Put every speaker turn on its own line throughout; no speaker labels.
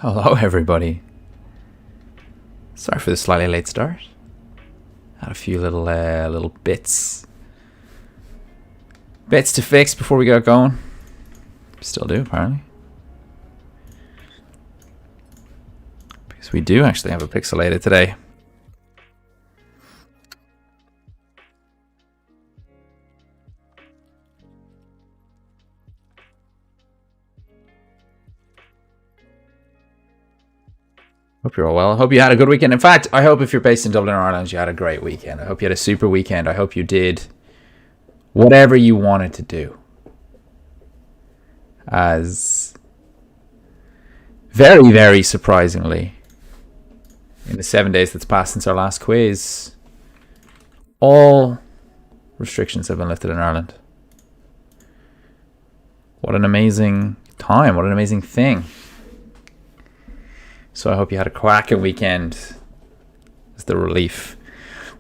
Hello, everybody. Sorry for the slightly late start. Had a few little bits to fix before we got going. Still do, apparently. Because we do actually have a pixelated today. Hope you're all well. I hope you had a good weekend. In fact, I hope if you're based in Dublin or Ireland, you had a great weekend. I hope you had a super weekend. I hope you did whatever you wanted to do. As very, very surprisingly, in the 7 days that's passed since our last quiz, all restrictions have been lifted in Ireland. What an amazing time. What an amazing thing. So I hope you had a cracking weekend as the relief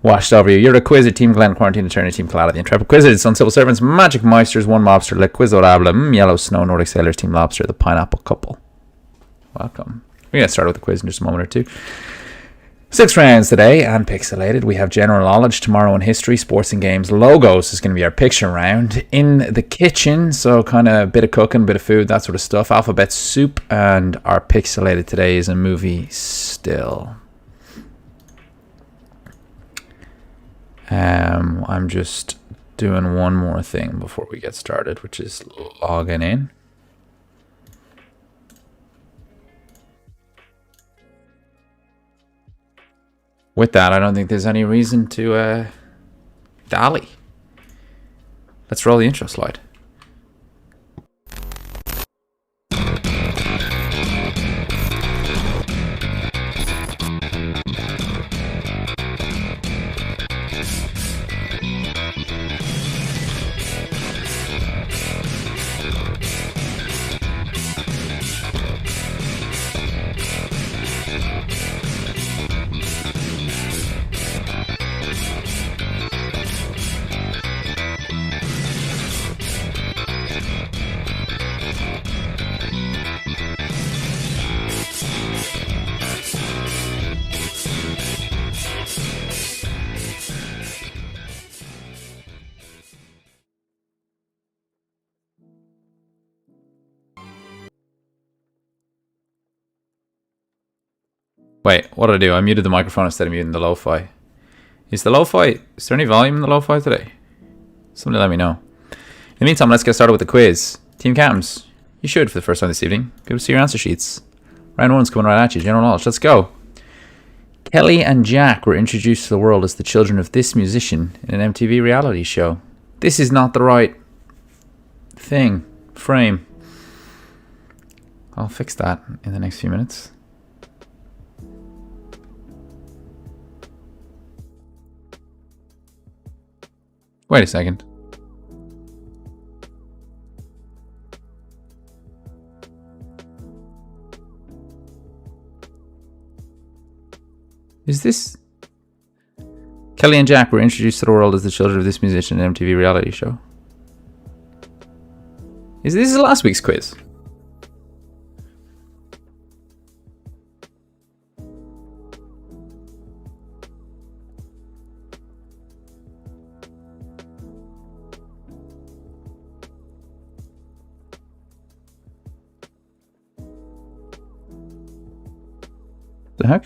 washed over you. You're the Quizzer, Team Glen, Quarantine Attorney, Team Clad, the Intrepid Quizzers, Sun Civil Servants, Magic Meisters, One Mobster, Le Quizorable, Yellow Snow, Nordic Sailors, Team Lobster, the Pineapple Couple. Welcome. We're going to start with the quiz in just a moment or two. 6 rounds today and pixelated. We have general knowledge tomorrow in history, sports and games. Logos is going to be our picture round. In the kitchen, so kind of a bit of cooking, a bit of food, that sort of stuff. Alphabet soup, and our pixelated today is a movie still. I'm just doing one more thing before we get started, which is logging in. With that, I don't think there's any reason to dally. Let's roll the intro slide. Wait, what did I do? I muted the microphone instead of muting the lo-fi. Is there any volume in the lo-fi today? Somebody let me know. In the meantime, let's get started with the quiz. Team Captains, you should, for the first time this evening, be able to see your answer sheets. Round 1's coming right at you, general knowledge. Let's go. Kelly and Jack were introduced to the world as the children of this musician in an MTV reality show. This is not the right frame. I'll fix that in the next few minutes. Wait a second. Is this... Kelly and Jack were introduced to the world as the children of this musician in an MTV reality show. Is this last week's quiz? The heck?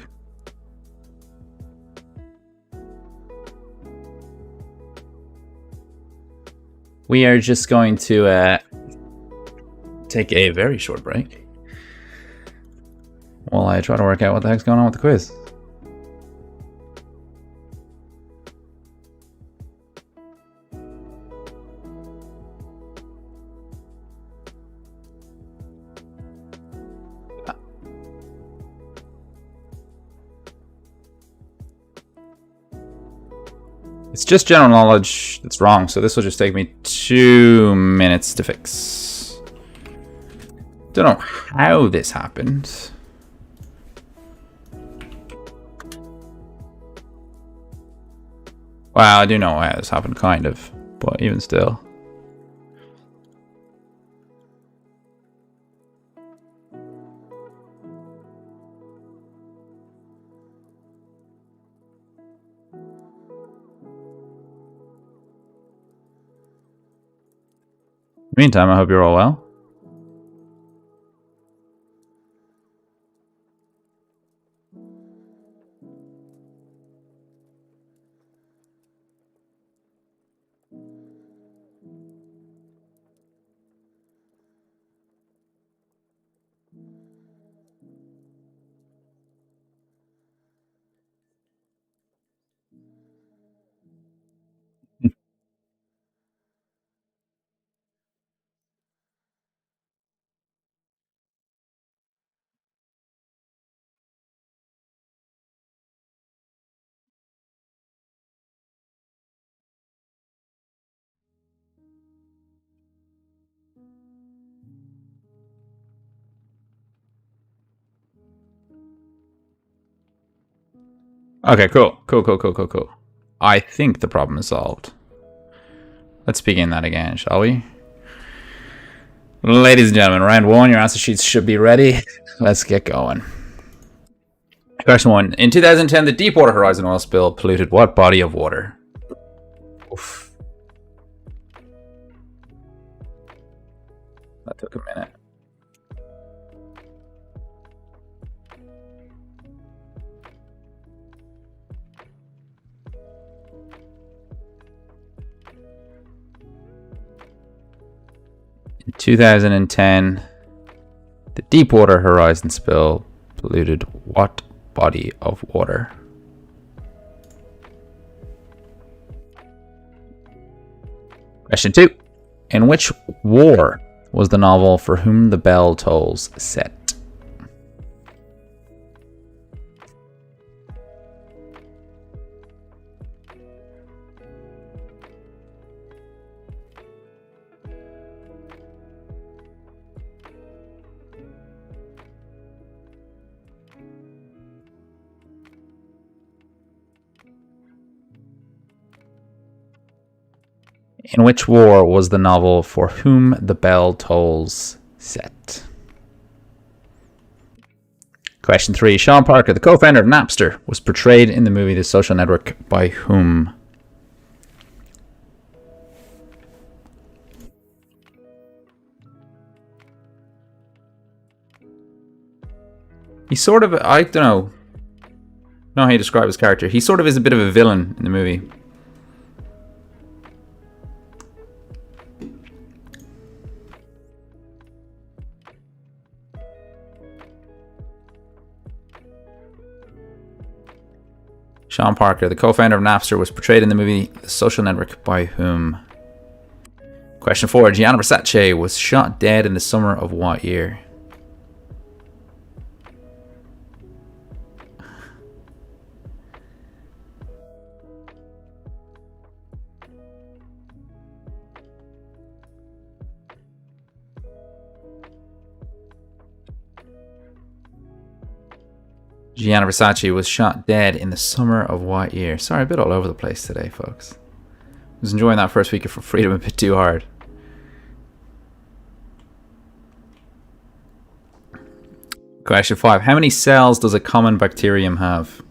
We are just going to take a very short break while I try to work out what the heck's going on with the quiz. It's just general knowledge that's wrong, so this will just take me 2 minutes to fix. Don't know how this happened. Well, I do know how this happened, kind of, but even still. Meantime, I hope you're all well. Okay, cool. I think the problem is solved. Let's begin that again, shall we? Ladies and gentlemen, round one, your answer sheets should be ready. Let's get going. Question 1. In 2010, the Deepwater Horizon oil spill polluted what body of water? Oof. That took a minute. In 2010, the Deepwater Horizon spill polluted what body of water? Question 2. In which war was the novel For Whom the Bell Tolls set? In which war was the novel For Whom the Bell Tolls set? Question 3. Sean Parker, the co-founder of Napster, was portrayed in the movie The Social Network by whom? He's sort of, I don't know how you describe his character. He sort of is a bit of a villain in the movie. Sean Parker, the co-founder of Napster, was portrayed in the movie The Social Network by whom? Question 4. Gianni Versace was shot dead in the summer of what year? Gianni Versace was shot dead in the summer of what year? Sorry, a bit all over the place today, folks. I was enjoying that first week of Freedom a bit too hard. Question 5. How many cells does a common bacterium have?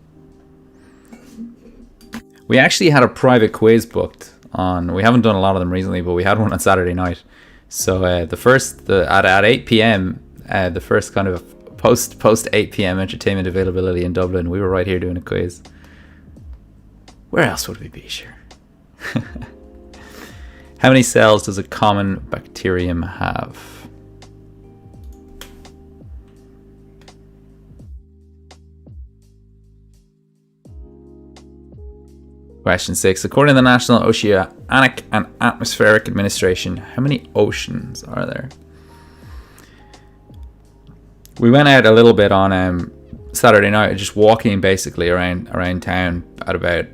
We actually had a private quiz booked on. We haven't done a lot of them recently, but we had one on Saturday night. So at 8 p.m., the first kind of post 8 p.m. entertainment availability in Dublin, we were right here doing a quiz. Where else would we be, sure? How many cells does a common bacterium have? Question 6. According to the National Oceanic and Atmospheric Administration, how many oceans are there? We went out a little bit on Saturday night, just walking basically around town at about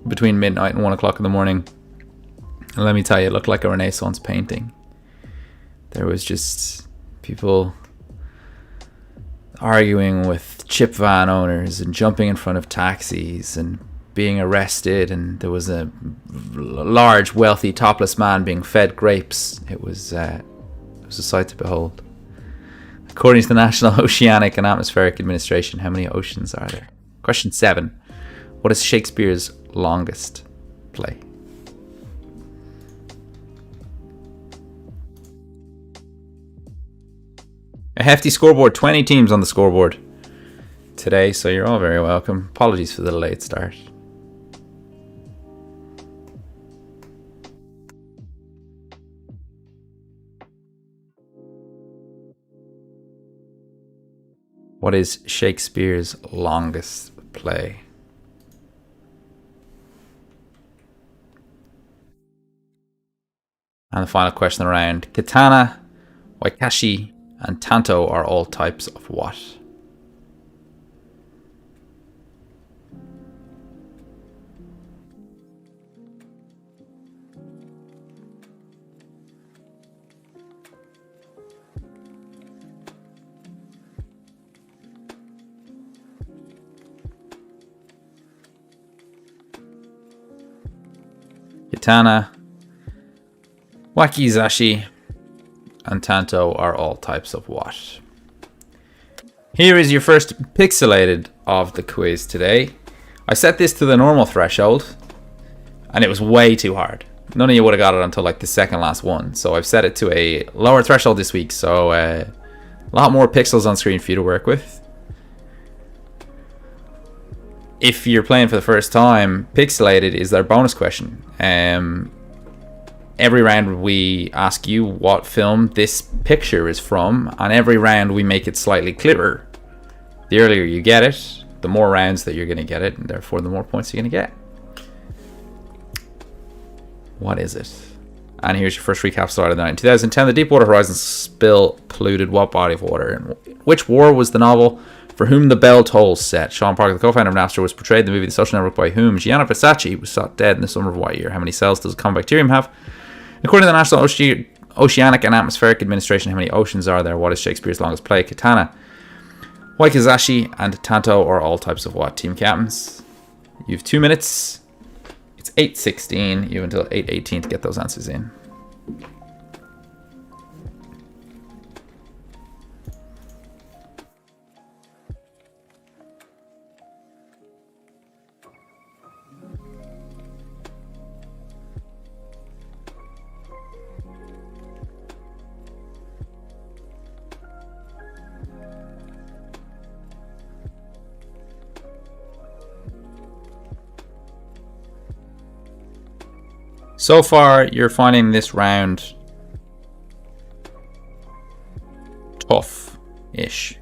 between midnight and 1 o'clock in the morning. And let me tell you, it looked like a Renaissance painting. There was just people arguing with chip van owners and jumping in front of taxis and being arrested, and there was a large, wealthy, topless man being fed grapes. It was a sight to behold. According to the National Oceanic and Atmospheric Administration, how many oceans are there? Question 7. What is Shakespeare's longest play? A hefty scoreboard, 20 teams on the scoreboard today, so you're all very welcome. Apologies for the late start. What is Shakespeare's longest play? And the final question around Katana, Waikashi, and Tanto are all types of what? Katana, Wakizashi, and Tanto are all types of what? Here is your first pixelated of the quiz today. I set this to the normal threshold, and it was way too hard. None of you would have got it until like the second last one. So I've set it to a lower threshold this week, so a lot more pixels on screen for you to work with. If you're playing for the first time, pixelated is their bonus question. Every round we ask you what film this picture is from, and every round we make it slightly clearer. The earlier you get it, the more rounds that you're going to get it, and therefore the more points you're going to get. What is it? And here's your first recap slide of the night. In 2010, the Deepwater Horizon spill polluted what body of water? In which war was the novel For Whom the Bell Tolls set? Sean Parker, the co-founder of Napster, was portrayed in the movie The Social Network by whom? Gianna Versace was shot dead in the summer of what year? How many cells does a common bacterium have? According to the National Oceanic and Atmospheric Administration, how many oceans are there? What is Shakespeare's longest play? Katana, Wakizashi, and Tanto are all types of what? Team captains, you have 2 minutes. It's 8:16. You have until 8:18 to get those answers in. So far, you're finding this round tough-ish.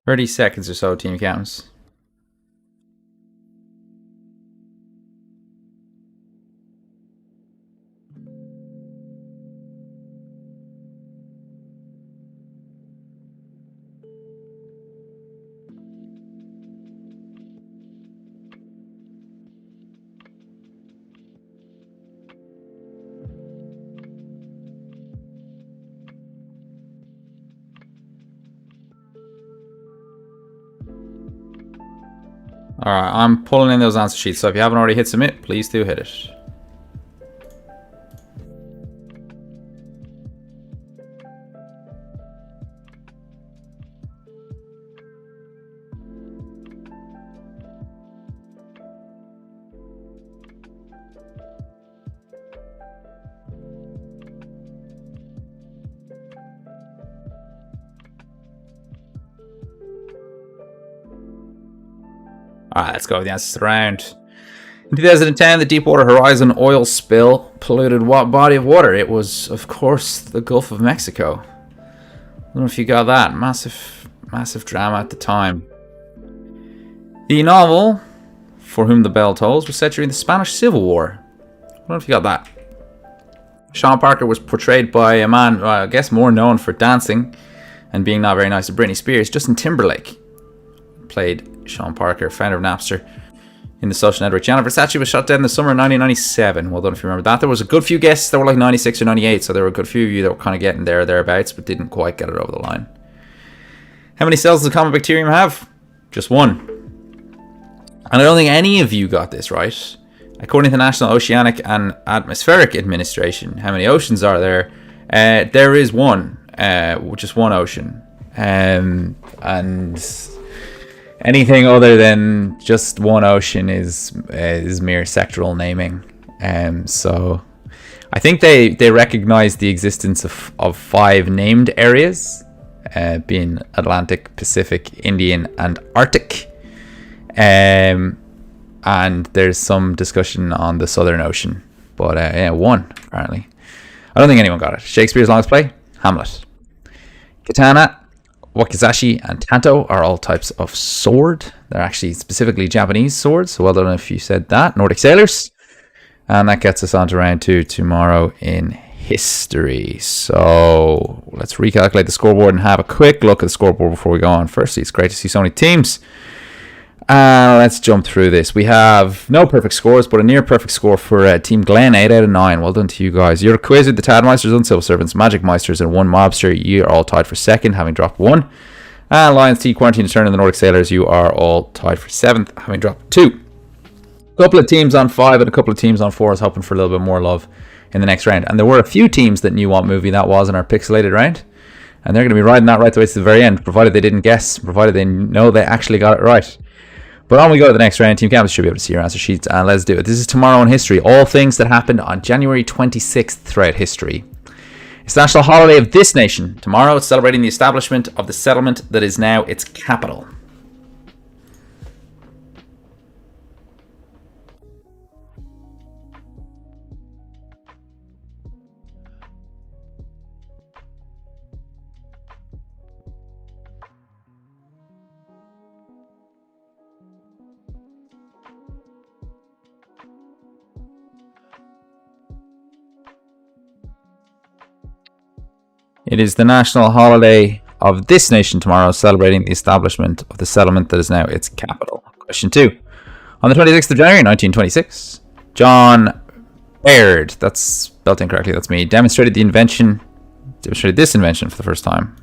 "30 seconds or so, team captains." Alright, I'm pulling in those answer sheets, so if you haven't already hit submit, please do hit it. Alright, let's go with the answers to the round. In 2010, the Deepwater Horizon oil spill polluted what body of water? It was, of course, the Gulf of Mexico. I don't know if you got that. Massive drama at the time. The novel, For Whom the Bell Tolls, was set during the Spanish Civil War. I don't know if you got that. Sean Parker was portrayed by a man, I guess, more known for dancing and being not very nice to Britney Spears. Justin Timberlake played Sean Parker, founder of Napster. in the social network. Gianni Versace was shot dead in the summer of 1997. Well done if you remember that. There was a good few guesses that were like 96 or 98, so there were a good few of you that were kind of getting there or thereabouts, but didn't quite get it over the line. How many cells does the common bacterium have? Just one. And I don't think any of you got this right. According to the National Oceanic and Atmospheric Administration, how many oceans are there? There is one, just one ocean. And anything other than just one ocean is mere sectoral naming. So I think they recognize the existence of 5 named areas, being Atlantic, Pacific, Indian, and Arctic. And there's some discussion on the Southern Ocean. But yeah, one, apparently. I don't think anyone got it. Shakespeare's longest play? Hamlet. Katana, wakizashi, and tanto are all types of sword. They're actually specifically Japanese swords, so well done if you said that. Nordic sailors. And that gets us on to round 2 tomorrow in history. So let's recalculate the scoreboard and have a quick look at the scoreboard before we go on. Firstly, it's great to see so many teams. Let's jump through this. We have no perfect scores, but a near perfect score for Team Glen, 8 out of 9. Well done to you guys. You're Quizard, the Tadmeisters, Uncivil Servants, Magic Meisters, and one Mobster. You are all tied for 2nd, having dropped 1. Lions T, Quarantine Turn, and the Nordic Sailors, you are all tied for 7th, having dropped 2. A couple of teams on 5 and a couple of teams on 4 is hoping for a little bit more love in the next round. And there were a few teams that knew what movie that was in our pixelated round. And they're going to be riding that right the way to the very end, provided they didn't guess, provided they know they actually got it right. But on we go to the next round. Team Campus should be able to see your answer sheets, and let's do it. This is tomorrow in history. All things that happened on January 26th throughout history. It's the national holiday of this nation. Tomorrow it's celebrating the establishment of the settlement that is now its capital. It is the national holiday of this nation tomorrow, celebrating the establishment of the settlement that is now its capital. Question 2. On the 26th of January 1926, John Baird, that's spelled incorrectly, that's me, demonstrated this invention for the first time.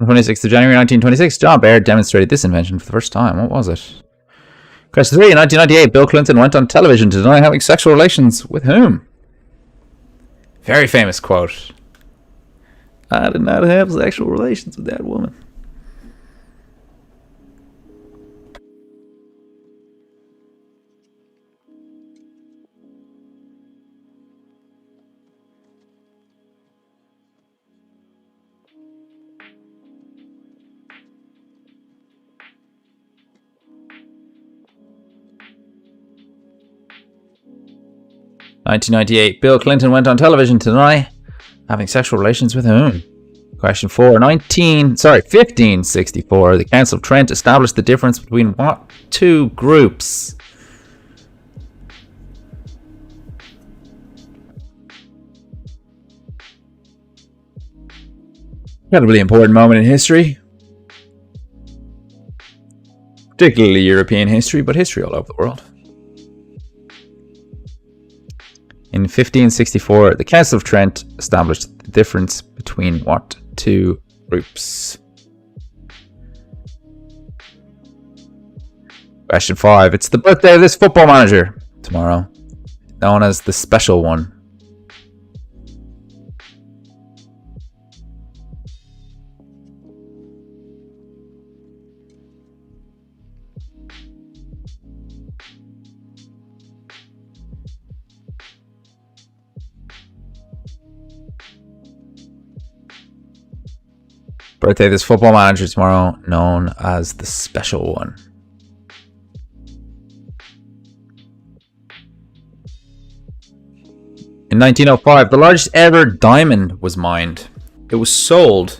On the 26th of January 1926, John Baird demonstrated this invention for the first time. What was it? Question 3. In 1998, Bill Clinton went on television to deny having sexual relations with whom? Very famous quote. I did not have sexual relations with that woman. (1998) Bill Clinton went on television to deny having sexual relations with whom? Question 4. 1564. The Council of Trent established the difference between what 2 groups? Incredibly important moment in history. Particularly European history, but history all over the world. In 1564, the Council of Trent established the difference between what 2 groups? Question 5. It's the birthday of this football manager tomorrow, known as the Special One. Birthday of this football manager tomorrow, known as the Special One. In 1905, the largest ever diamond was mined. It was sold,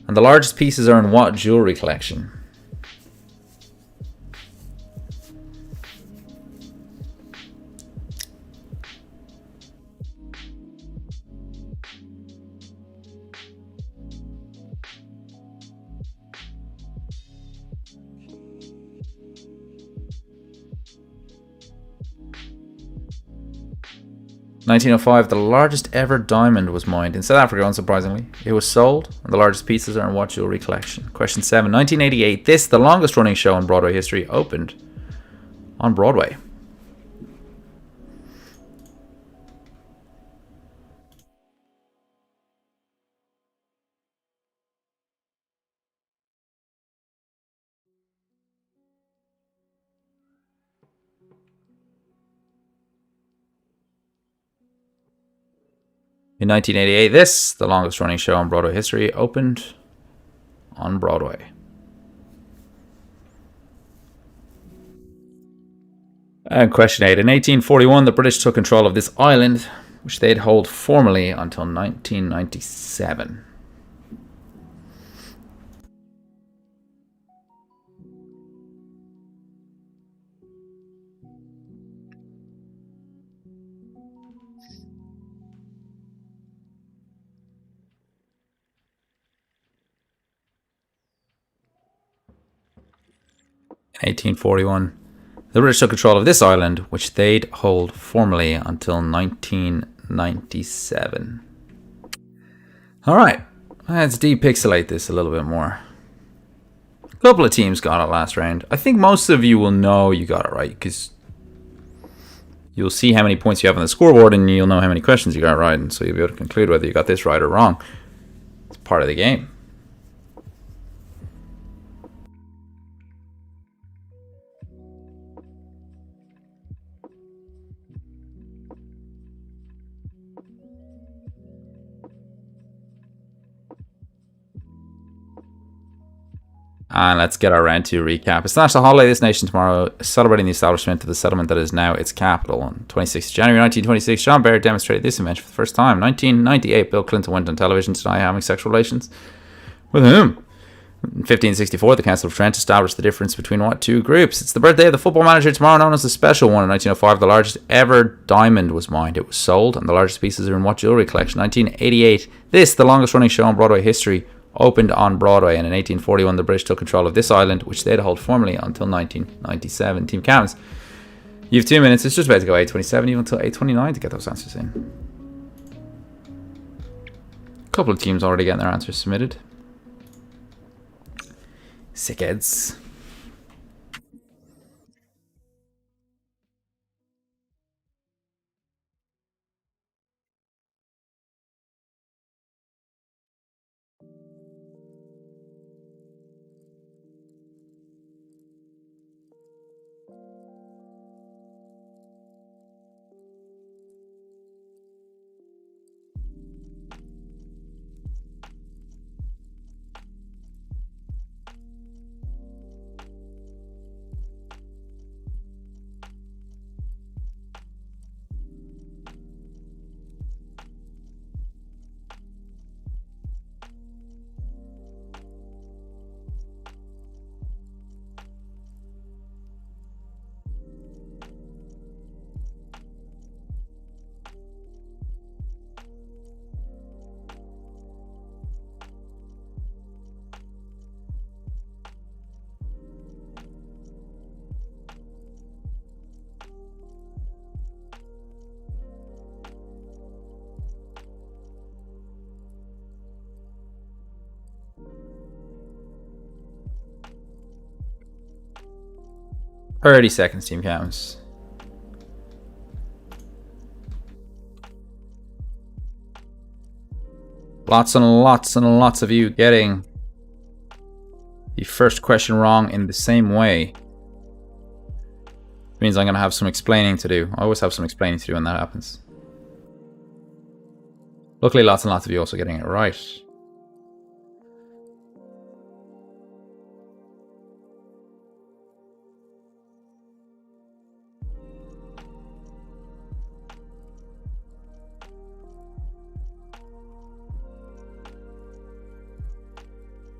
and the largest pieces are in what jewelry collection? In 1905, the largest ever diamond was mined in South Africa, unsurprisingly. It was sold, and the largest pieces are in what jewelry collection? Question 7. 1988, this, the longest running show in Broadway history, opened on Broadway. In 1988, this, the longest running show in Broadway history, opened on Broadway. And question 8. In 1841, the British took control of this island, which they'd hold formally until 1997. In 1841, the British took control of this island, which they'd hold formally until 1997. Alright, let's depixelate this a little bit more. A couple of teams got it last round. I think most of you will know you got it right, because you'll see how many points you have on the scoreboard, and you'll know how many questions you got right, and so you'll be able to conclude whether you got this right or wrong. It's part of the game. And let's get our round 2 recap. It's National Holiday this nation tomorrow, celebrating the establishment of the settlement that is now its capital. On 26th January 1926, John Baird demonstrated this invention for the first time. 1998, Bill Clinton went on television to deny having sexual relations. With whom? In 1564, the Council of Trent established the difference between what two groups? It's the birthday of the football manager tomorrow, known as the Special One. In 1905, the largest ever diamond was mined. It was sold, and the largest pieces are in what jewelry collection? 1988, this, the longest running show in Broadway history, opened on Broadway, and in 1841 the British took control of this island, which they'd hold formally until 1997. Team Cams, you have 2 minutes. It's just about to go 8:27. You have until 8:29 to get those answers in. A couple of teams already getting their answers submitted. Sickheads. Thirty seconds, Team Cams. Lots and lots and lots of you getting the first question wrong in the same way. It means I'm going to have some explaining to do. I always have some explaining to do when that happens. Luckily, lots and lots of you also getting it right.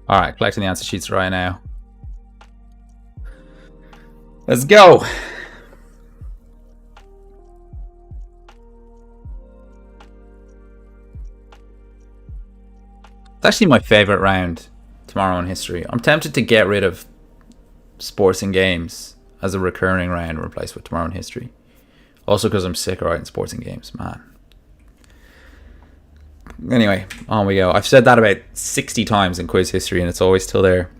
All right, collecting the answer sheets right now. Let's go. It's actually my favorite round tomorrow in history. I'm tempted to get rid of sports and games as a recurring round and replace with tomorrow in history. Also because I'm sick of writing sports and games, man. Anyway, on we go. I've said that about 60 times in quiz history and it's always still there.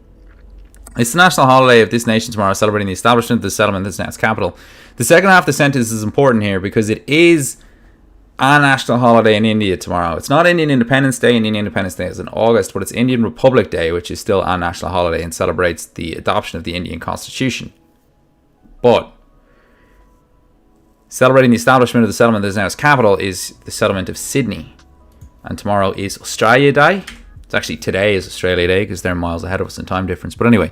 It's the national holiday of this nation tomorrow, celebrating the establishment of the settlement of its capital. The second half of the sentence is important here because it is a national holiday in India tomorrow. It's not Indian Independence Day. Indian Independence Day is in August, but it's Indian Republic Day, which is still a national holiday and celebrates the adoption of the Indian Constitution. But celebrating the establishment of the settlement that is now its capital is the settlement of Sydney. And tomorrow is Australia Day. It's actually today is Australia Day because they're miles ahead of us in time difference. But anyway,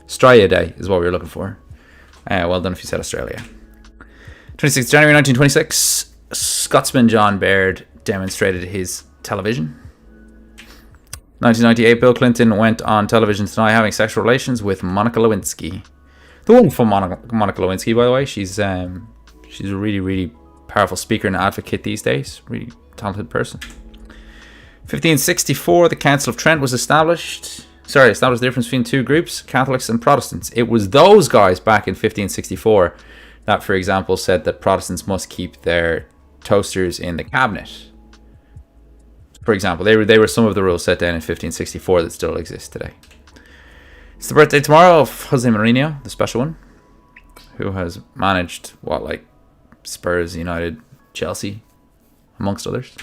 Australia Day is what we were looking for. Well done if you said Australia. 26th January 1926. Scotsman John Baird demonstrated his television. 1998, Bill Clinton went on television tonight having sexual relations with Monica Lewinsky. The wonderful Monica Lewinsky, by the way. She's a really, really powerful speaker and advocate these days. Really talented person. 1564, the Council of Trent was established the difference between two groups, Catholics and Protestants. It was those guys back in 1564 that, for example, said that Protestants must keep their toasters in the cabinet. For example, they were some of the rules set down in 1564 that still exist today. It's the birthday tomorrow of Jose Mourinho, the special one, who has managed Spurs, United, Chelsea, amongst others.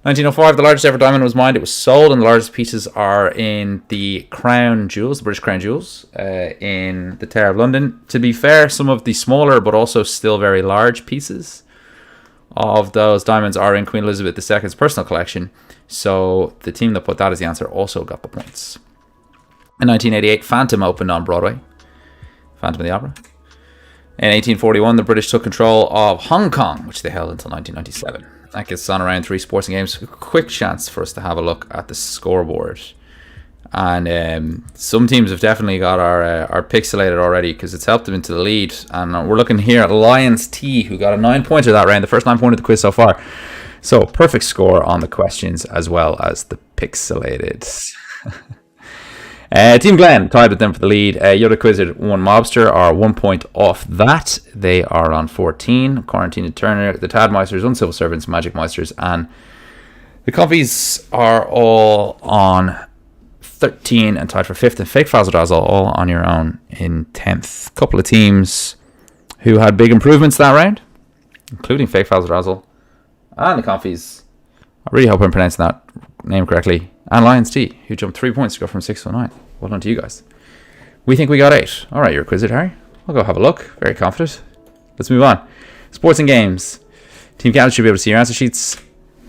1905, the largest ever diamond was mined. It was sold, and the largest pieces are in the Crown Jewels, the British Crown Jewels, in the Tower of London. To be fair, some of the smaller but also still very large pieces of those diamonds are in Queen Elizabeth II's personal collection. So the team that put that as the answer also got the points. In 1988, Phantom opened on Broadway. Phantom of the Opera. In 1841, the British took control of Hong Kong, which they held until 1997. That gets on around 3 sports and games. A quick chance for us to have a look at the scoreboard. And some teams have definitely got our pixelated already because it's helped them into the lead. And we're looking here at Lions T, who got a 9-pointer that round, the first 9-pointer of the quiz so far. So perfect score on the questions as well as the pixelated. Team Glenn tied with them for the lead. Yoda Quizzard, 1 Mobster are 1 point off that. They are on 14. Quarantine and Turner, the Tadmeisters, Uncivil Servants, Magic Meisters, and the Comfies are all on 13 and tied for 5th. And Fake Fazzle Dazzle all on your own in 10th. Couple of teams who had big improvements that round, including Fake Fazzle Dazzle and the Comfies. I really hope I'm pronouncing that name correctly. And Lions T, who jumped 3 points to go from 6 to 9. Well done to you guys. We think we got 8. All right, you're a Quizzard, Harry. I'll go have a look. Very confident. Let's move on. Sports and games. Team captains should be able to see your answer sheets.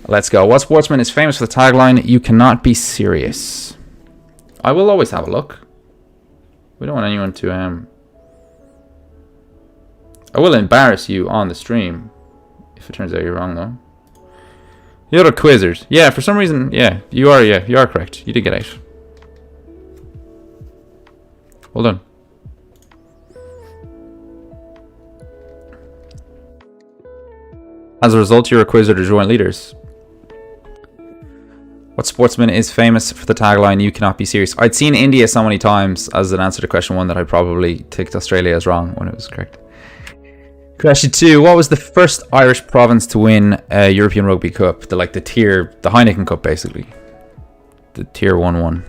Let's go. What sportsman is famous for the tagline, "You cannot be serious"? I will always have a look. We don't want anyone to... I will embarrass you on the stream if it turns out you're wrong, though. You're a Quizzard. Yeah, for some reason, you are correct. You did get 8. Well done. As a result, you're a Quizzard or joint leaders. What sportsman is famous for the tagline, "You cannot be serious"? I'd seen India so many times as an answer to question 1 that I probably ticked Australia as wrong when it was correct. Question 2. What was the first Irish province to win a European Rugby Cup? The Heineken Cup, basically. The Tier 1-1.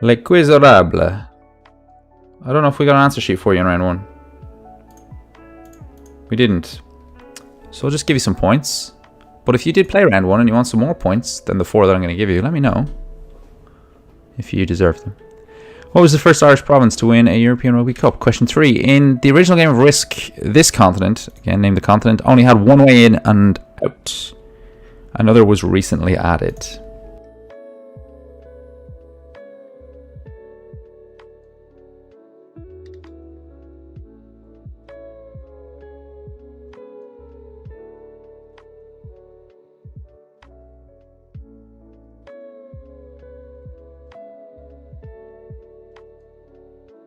Les Quizorables. I don't know if we got an answer sheet for you in round 1. We didn't. So I'll just give you some points. But if you did play round 1 and you want some more points than the 4 that I'm going to give you, let me know if you deserve them. What was the first Irish province to win a European Rugby Cup? Question 3. In the original game of Risk, this continent, again name the continent, only had one way in and out. Another was recently added.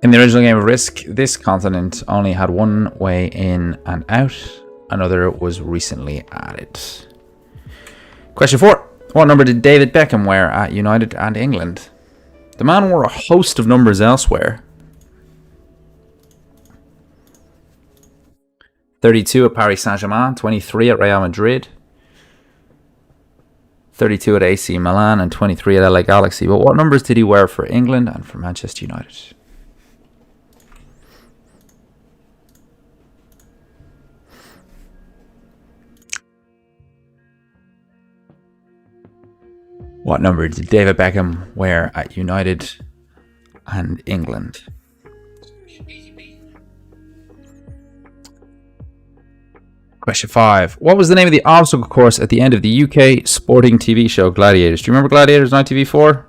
In the original game of Risk, this continent only had one way in and out. Another was recently added. Question 4. What number did David Beckham wear at United and England? The man wore a host of numbers elsewhere. 32 at Paris Saint-Germain, 23 at Real Madrid, 32 at AC Milan, and 23 at LA Galaxy. But what numbers did he wear for England and for Manchester United? What number did David Beckham wear at United and England? Question 5. What was the name of the obstacle course at the end of the UK sporting TV show Gladiators? Do you remember Gladiators on ITV4?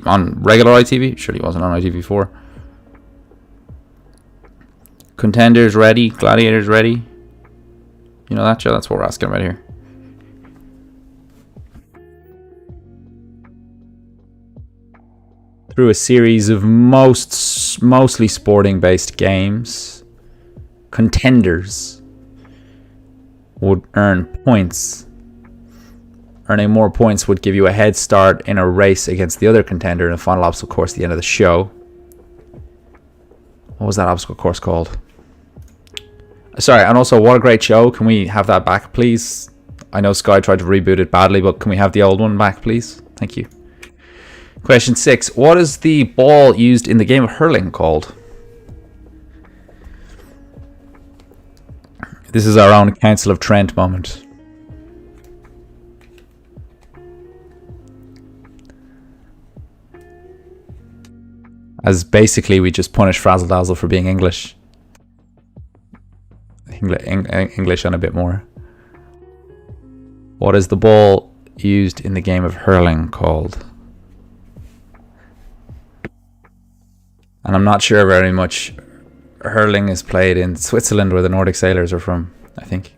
On regular ITV? Surely it wasn't on ITV4. Contenders ready? Gladiators ready? You know that show? That's what we're asking about here. Through a series of mostly sporting-based games, contenders would earn points. Earning more points would give you a head start in a race against the other contender in a final obstacle course at the end of the show. What was that obstacle course called? Sorry, and also, what a great show. Can we have that back, please? I know Sky tried to reboot it badly, but can we have the old one back, please? Thank you. Question 6. What is the ball used in the game of hurling called? This is our own Council of Trent moment. As basically we just punish Frazzle Dazzle for being English. English and a bit more. What is the ball used in the game of hurling called? And I'm not sure very much. Hurling is played in Switzerland, where the Nordic sailors are from, I think.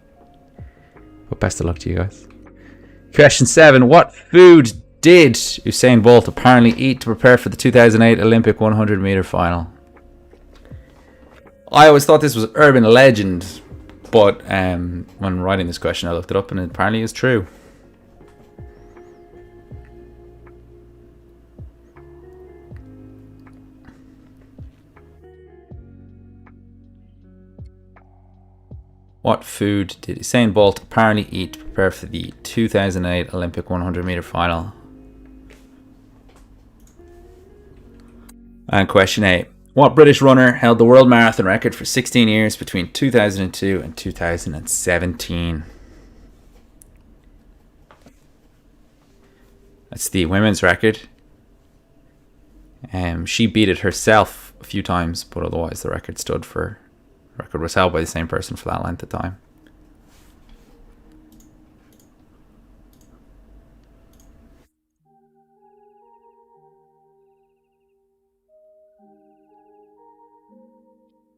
But best of luck to you guys. Question 7. What food did Usain Bolt apparently eat to prepare for the 2008 Olympic 100 meter final? I always thought this was urban legend, but when writing this question I looked it up and it apparently is true. What food did Usain Bolt apparently eat to prepare for the 2008 Olympic 100 meter final? And question 8. What British runner held the world marathon record for 16 years between 2002 and 2017? That's the women's record. She beat it herself a few times, but otherwise the record was held by the same person for that length of time.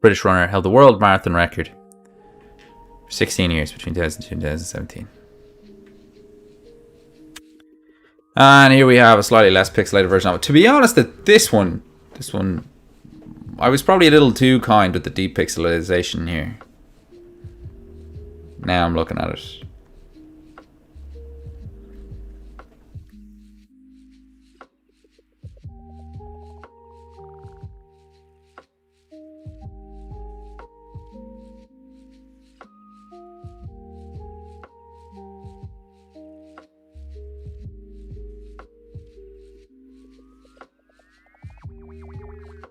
British runner held the world marathon record for 16 years between 2002 and 2017. And here we have a slightly less pixelated version of it. To be honest, this one, I was probably a little too kind with the deep pixelization here. Now I'm looking at it.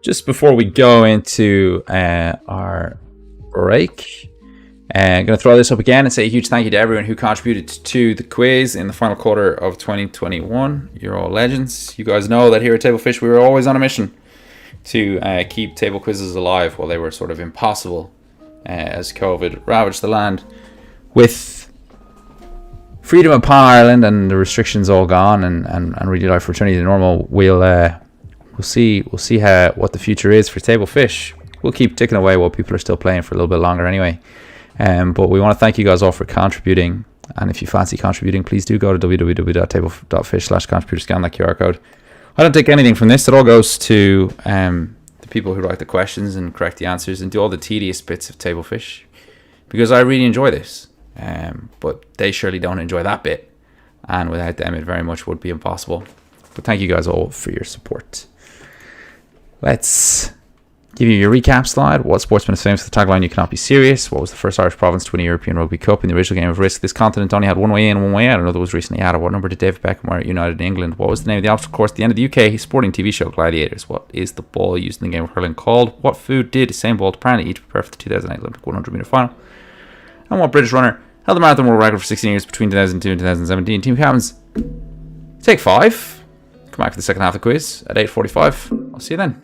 Just before we go into our break, I'm going to throw this up again and say a huge thank you to everyone who contributed to the quiz in the final quarter of 2021. You're all legends. You guys know that here at Table Fish we were always on a mission to keep table quizzes alive while they were sort of impossible as COVID ravaged the land. With freedom upon Ireland and the restrictions all gone and really life returning to normal, we'll see what the future is for Table Fish. We'll keep ticking away while people are still playing for a little bit longer anyway. But we want to thank you guys all for contributing. And if you fancy contributing, please do go to www.table.fish/contributor, scan that QR code. I don't take anything from this. It all goes to the people who write the questions and correct the answers and do all the tedious bits of table fish, because I really enjoy this. But they surely don't enjoy that bit, and without them, it very much would be impossible. But thank you guys all for your support. Let's give you your recap slide. What sportsman is famous for the tagline, "You cannot be serious"? What was the first Irish province to win a European Rugby Cup in the original game of Risk? This continent only had one way in, one way out. Another was recently added. What number did David Beckham wear at United in England? What was the name of the obstacle course at the end of the UK sporting TV show Gladiators? What is the ball used in the game of hurling called? What food did Usain Bolt apparently eat to prepare for the 2008 Olympic 100 metre final? And what British runner held the marathon world record for 16 years between 2002 and 2017? Team captains, take 5. Come back for the second half of the quiz at 8:45. I'll see you then.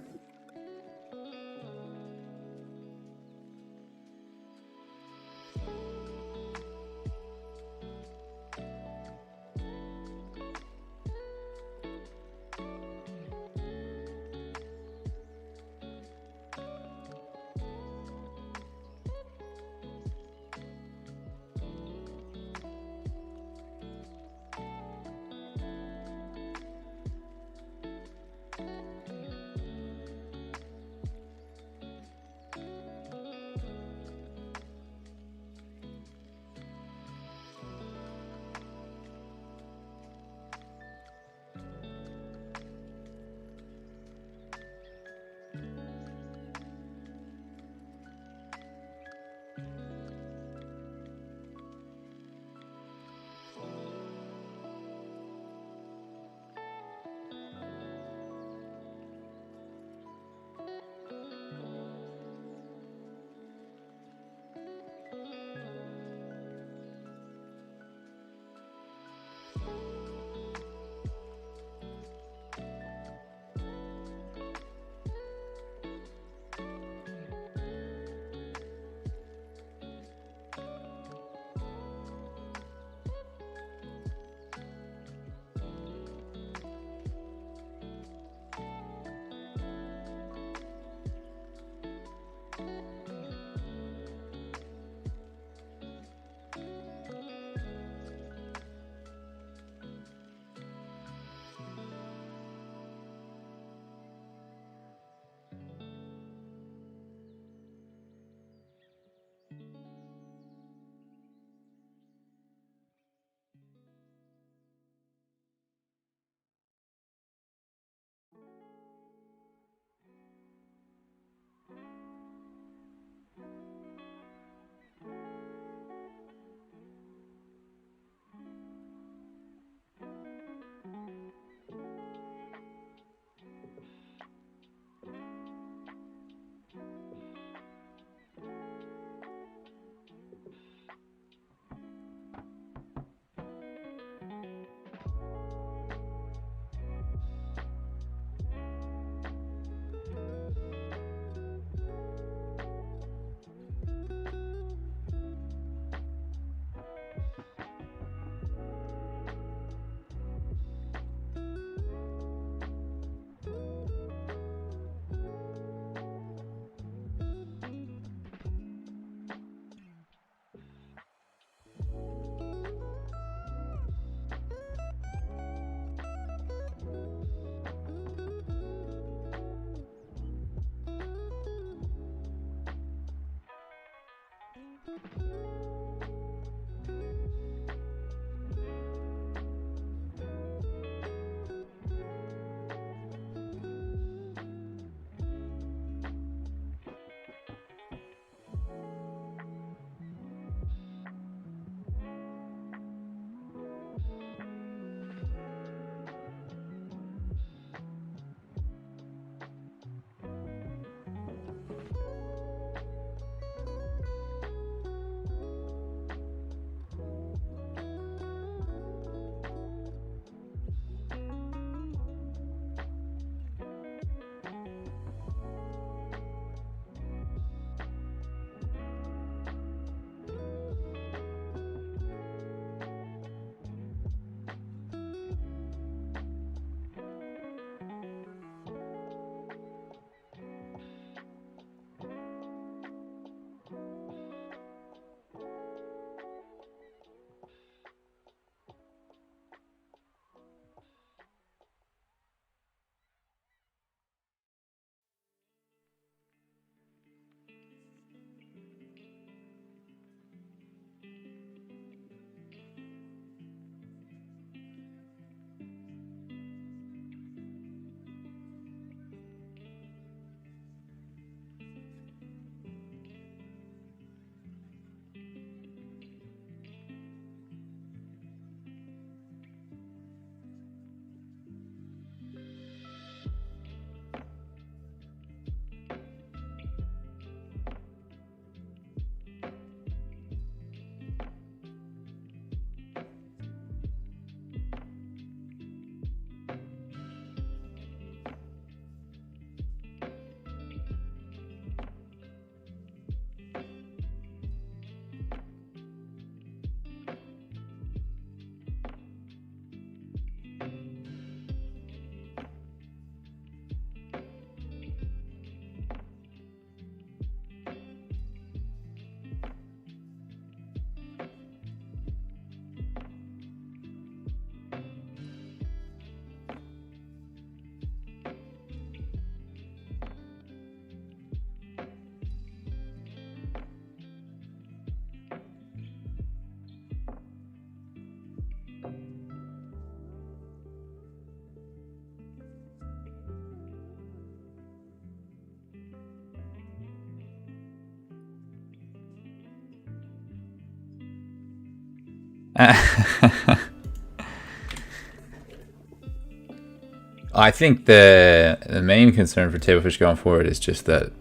I think the main concern for Tablefish going forward is just that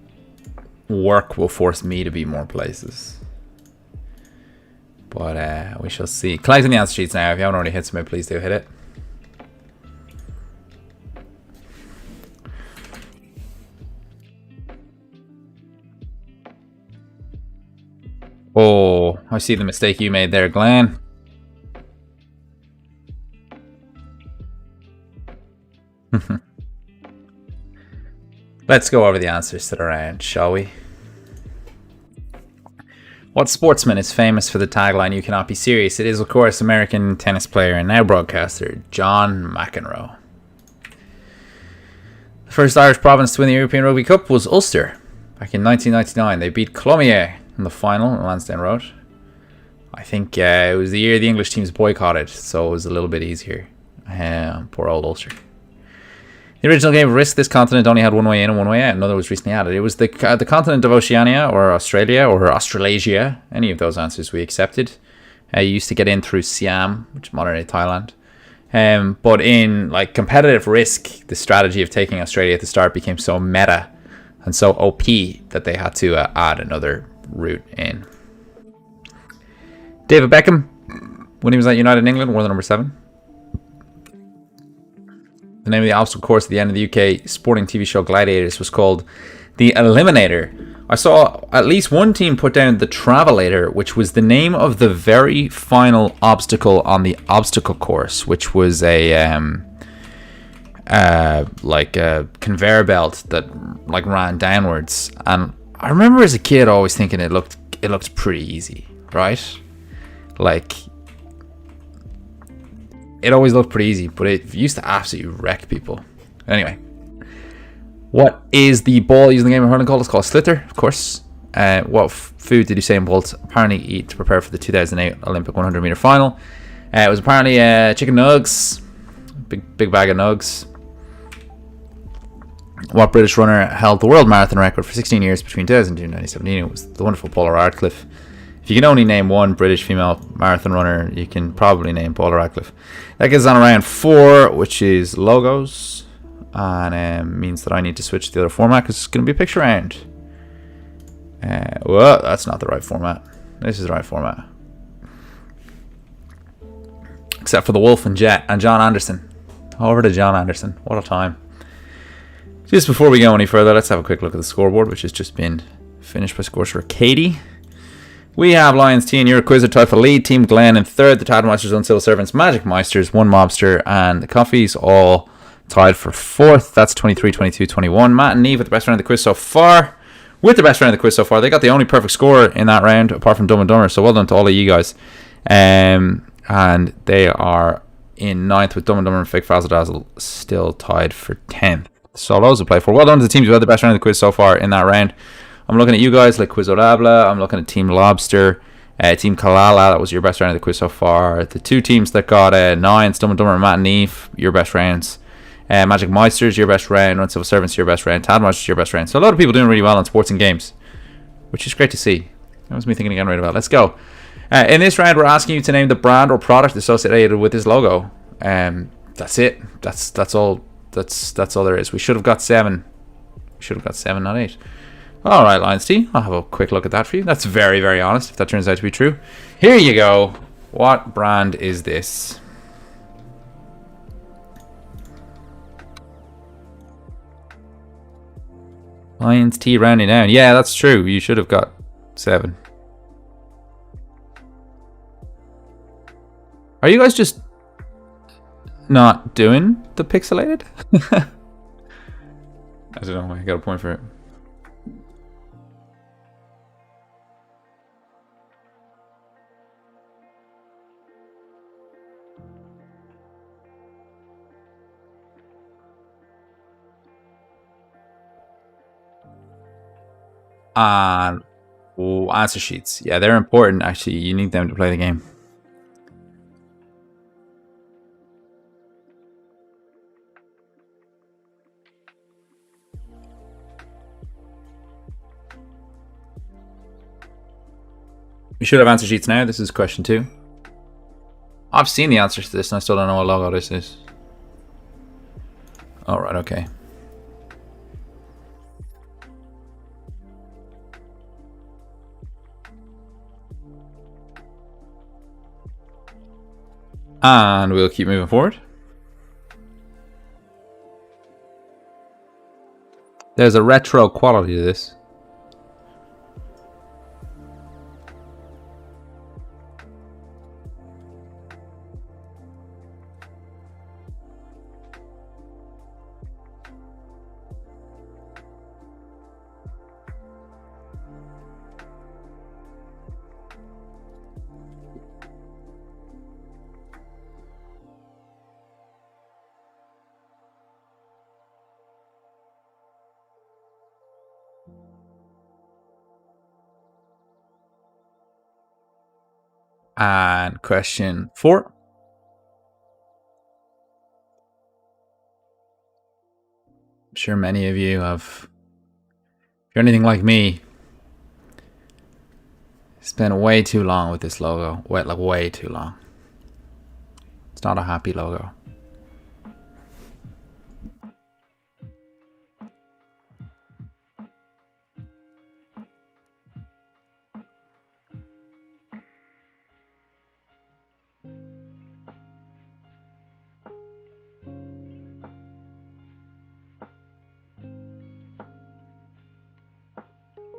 work will force me to be more places. But we shall see. Collecting the answer sheets now. If you haven't already hit somebody, please do hit it. Oh, I see the mistake you made there, Glenn. Let's go over the answers to the round, shall we? What sportsman is famous for the tagline, "You cannot be serious"? It is, of course, American tennis player and now broadcaster John McEnroe. The first Irish province to win the European Rugby Cup was Ulster. Back in 1999, they beat Colomiers in the final on Lansdowne Road. I think it was the year the English teams boycotted, so it was a little bit easier. Poor old Ulster. The original game of Risk, this continent only had one way in and one way out. Another was recently added. It was the continent of Oceania or Australia or Australasia. Any of those answers we accepted. You used to get in through Siam, which is modern day Thailand. But in like competitive Risk, the strategy of taking Australia at the start became so meta and so OP that they had to add another route in. David Beckham, when he was at United in England, wore the number 7. The name of the obstacle course at the end of the UK sporting TV show Gladiators was called the Eliminator. I saw at least one team put down the Travelator, which was the name of the very final obstacle on the obstacle course, which was a conveyor belt that like ran downwards. And I remember as a kid always thinking it looked pretty easy, right? Like, it always looked pretty easy, but it used to absolutely wreck people. Anyway, what is the ball used in the game of hurling called? It's called sliotar, of course. What food did Usain Bolt apparently eat to prepare for the 2008 Olympic 100-meter final? It was apparently chicken nugs, big bag of nugs. What British runner held the world marathon record for 16 years between 2002 and 2017? It was the wonderful Paula Radcliffe. If you can only name one British female marathon runner, you can probably name Paula Radcliffe. That gets on round 4, which is logos, and means that I need to switch to the other format because it's going to be a picture round. Well, that's not the right format. This is the right format. Except for the Wolf and Jet and John Anderson. Over to John Anderson. What a time. Just before we go any further, let's have a quick look at the scoreboard, which has just been finished by scorescore Katie. We have Lions T and Eurocquizzer tied for lead. Team Glenn in third. The Tadmeisters, Uncivil Servants, Magic Meisters, One Mobster, and the Coffees all tied for fourth. That's 23, 22, 21. Matt and Neve with the best round of the quiz so far. With the best round of the quiz so far. They got the only perfect score in that round, apart from Dumb and Dumber. So well done to all of you guys. And they are in ninth with Dumb and Dumber and Fake Frazzle Dazzle still tied for 10th. So loads to play for. Well done to the teams who had the best round of the quiz so far in that round. I'm looking at you guys like Quizorable. I'm looking at Team Lobster, Team Kalala. That was your best round of the quiz so far. The two teams that got 9, Dumb and Dumber and Matt and Neve, your best rounds. Magic Meisters, your best round. Uncivil Servants, your best round. Tadmeisters, your best round. So a lot of people doing really well on sports and games, which is great to see. That was me thinking again right about. Let's go. In this round, we're asking you to name the brand or product associated with this logo. That's it. That's all. That's all there is. We should have got 7. We should have got 7, not 8. All right, Lions T. I'll have a quick look at that for you. That's very, very honest, if that turns out to be true. Here you go. What brand is this? Lions T rounding down. Yeah, that's true. You should have got 7. Are you guys just not doing the pixelated? I don't know. I got a point for it. And answer sheets. Yeah, they're important, actually. You need them to play the game. We should have answer sheets now. This is question 2. I've seen the answers to this and I still don't know what logo this is. Alright, okay. And we'll keep moving forward. There's a retro quality to this. And question 4. I'm sure many of you have, if you're anything like me, spent way too long with this logo. Like way too long. It's not a happy logo.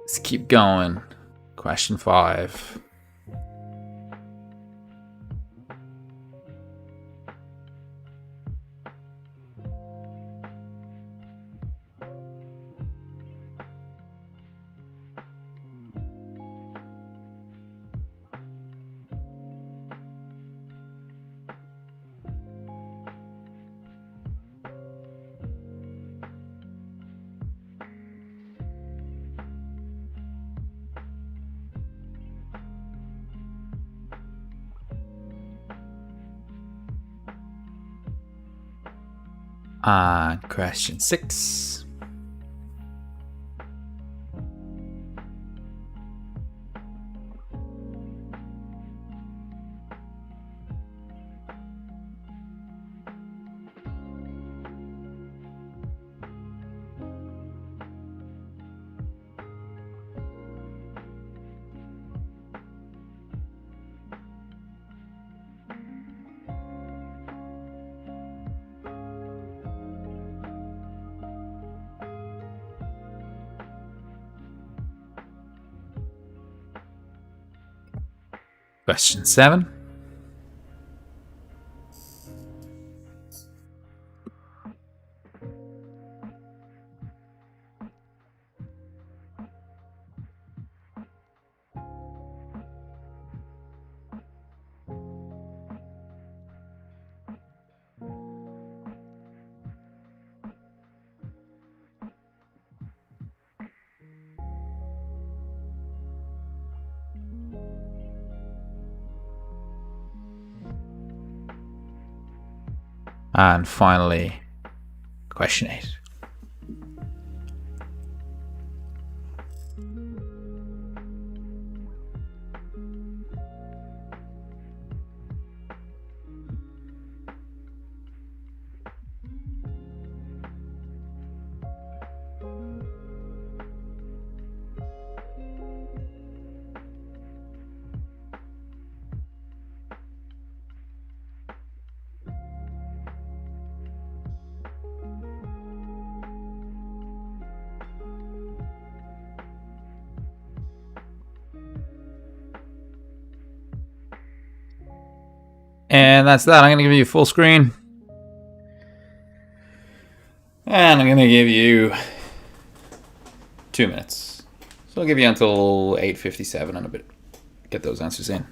Let's keep going. Question 5. And question 6. Question 7. And finally, question 8. And that's that. I'm going to give you full screen. And I'm going to give you 2 minutes. So I'll give you until 8:57 and a bit. Get those answers in.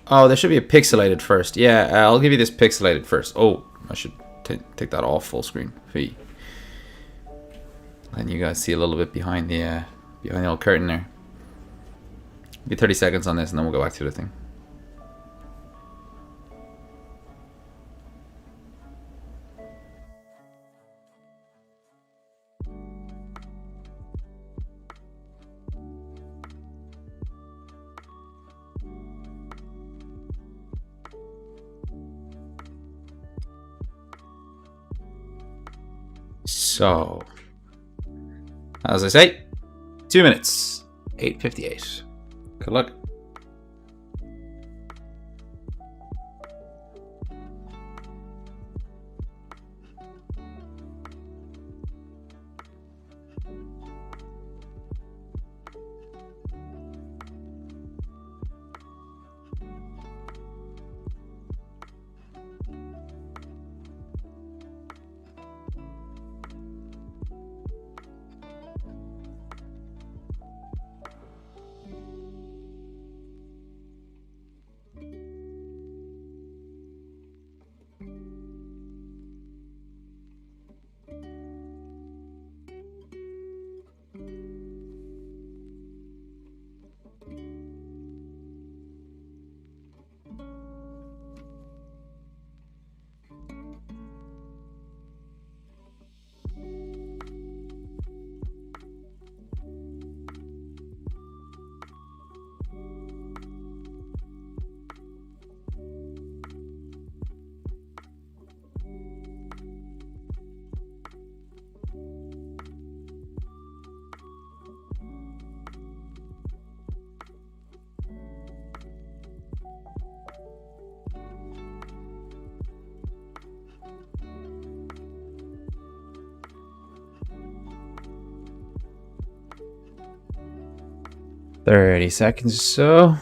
Oh, there should be a pixelated first. Yeah, I'll give you this pixelated first. Oh, I should take that off full screen. And you guys see a little bit behind the old curtain there. Be 30 seconds on this and then we'll go back to the thing. So, as I say, 2 minutes, 8:58. Good luck. $30 seconds or so.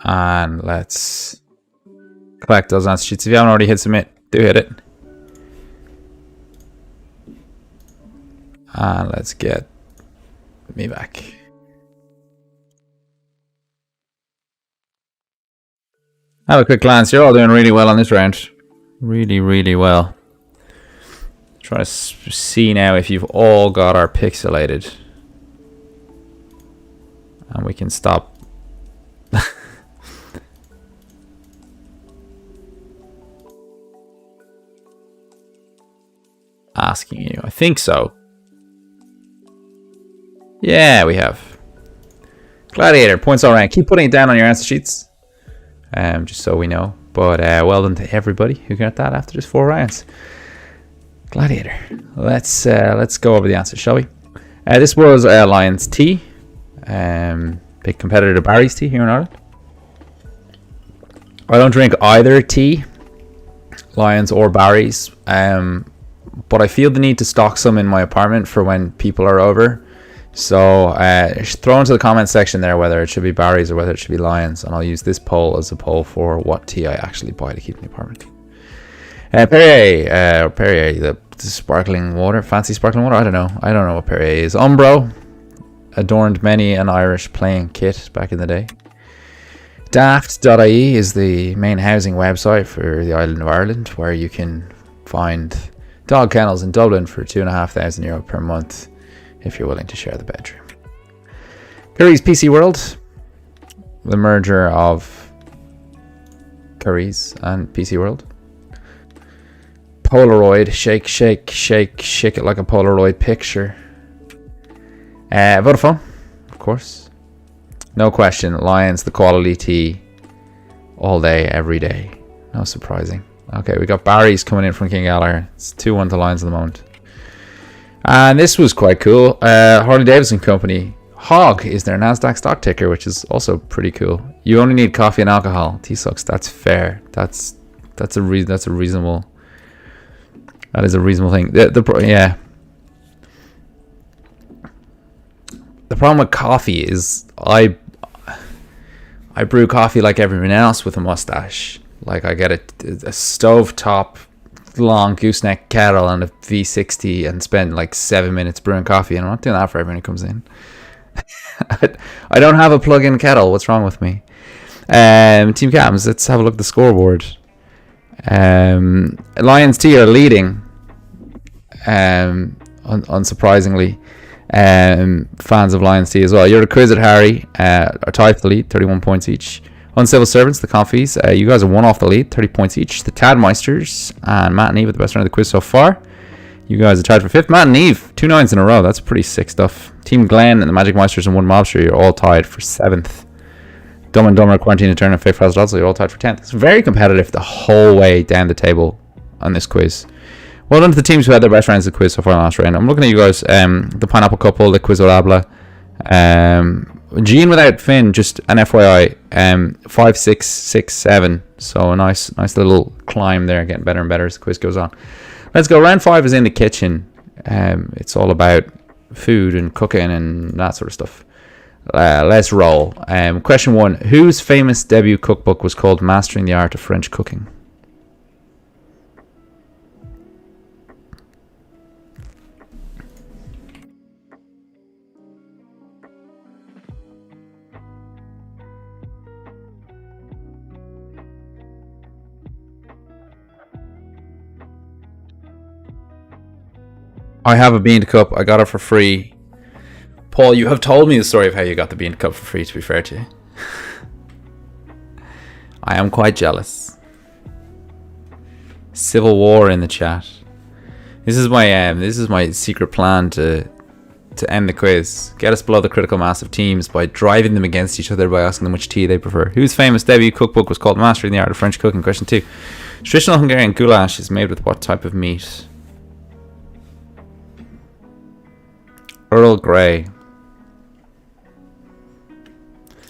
And let's collect those answer sheets. If you haven't already hit submit, do hit it. And let's get me back. Have a quick glance. You're all doing really well on this round. Really, really well. Try to see now if you've all got our pixelated. And we can stop. Asking you. I think so. Yeah, we have. Gladiator, points all around. Keep putting it down on your answer sheets. Just so we know. But well done to everybody who got that after just 4 rounds. Gladiator. Let's go over the answers, shall we? This was Lions tea. Big competitor to Barry's tea here in Ireland. I don't drink either tea, Lions or Barry's. But I feel the need to stock some in my apartment for when people are over. So throw into the comment section there whether it should be Barry's or whether it should be Lions, and I'll use this poll as a poll for what tea I actually buy to keep in the apartment. Perrier, the sparkling water, fancy sparkling water. I don't know what Perrier is. Umbro adorned many an Irish playing kit back in the day. Daft.ie is the main housing website for the island of Ireland, where you can find dog kennels in Dublin for €2,500 per month if you're willing to share the bedroom. Curry's PC World, the merger of Curry's and PC World. Polaroid, shake it like a Polaroid picture. Vodafone, of course. No question, Lions, the quality tea, all day, every day. No surprising. Okay, we got Barry's coming in from King Gallagher. It's 2-1 to Lions at the moment. And this was quite cool. Harley Davidson Company. HOG is their NASDAQ stock ticker, which is also pretty cool. You only need coffee and alcohol. Tea sucks. That's fair. That's a reasonable. That is a reasonable thing. Yeah. The problem with coffee is I brew coffee like everyone else with a mustache. Like I get a stovetop long gooseneck kettle and a V60 and spend like 7 minutes brewing coffee, and I'm not doing that for everyone who comes in. I don't have a plug-in kettle. What's wrong with me? Team Cams, let's have a look at the scoreboard. Lions Tea are leading, unsurprisingly. Fans of Lions Tea as well. You're the quiz at Harry are tied for the lead, 31 points each. Uncivil Servants, the Comfies. You guys are one off the lead, 30 points each. The Tadmeisters and Matt and Eve with the best round of the quiz so far. You guys are tied for 5th. Matt and Eve, 2 9s in a row. That's pretty sick stuff. Team Glenn and the Magic Meisters and one Mobster, you're all tied for 7th. Dumb and Dumber, Quarantine Eternal, and Fake Frazzled also, you're all tied for 10th. It's very competitive the whole way down the table on this quiz. Well done to the teams who had their best rounds of the quiz so far in the last round. I'm looking at you guys, the Pineapple Couple, the Quiz Orabla. Gene without Finn, just an FYI, 5, 6, 6, 7. So a nice little climb there, getting better and better as the quiz goes on. Let's go. Round 5 is in the kitchen. It's all about food and cooking and that sort of stuff. Let's roll. Question 1. Whose famous debut cookbook was called Mastering the Art of French Cooking? I have a bean cup. I got it for free. Paul, you have told me the story of how you got the bean cup for free, to be fair to you. I am quite jealous. Civil war in the chat. This is my secret plan to end the quiz. Get us below the critical mass of teams by driving them against each other by asking them which tea they prefer. Whose famous debut cookbook was called Mastering the Art of French Cooking? Question 2. Traditional Hungarian goulash is made with what type of meat? Earl Grey.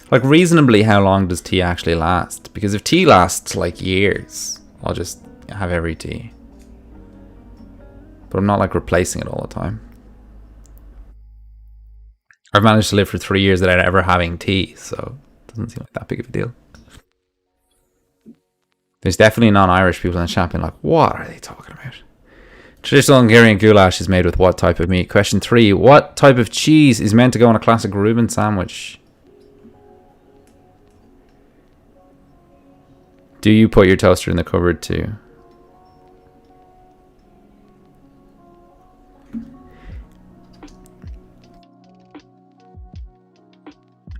Like, reasonably, how long does tea actually last? Because if tea lasts like years, I'll just have every tea. But I'm not like replacing it all the time. I've managed to live for 3 years without ever having tea, so it doesn't seem like that big of a deal. There's definitely non-Irish people in the chat being like, what are they talking about? Traditional Hungarian goulash is made with what type of meat? Question 3. What type of cheese is meant to go on a classic Reuben sandwich? Do you put your toaster in the cupboard too?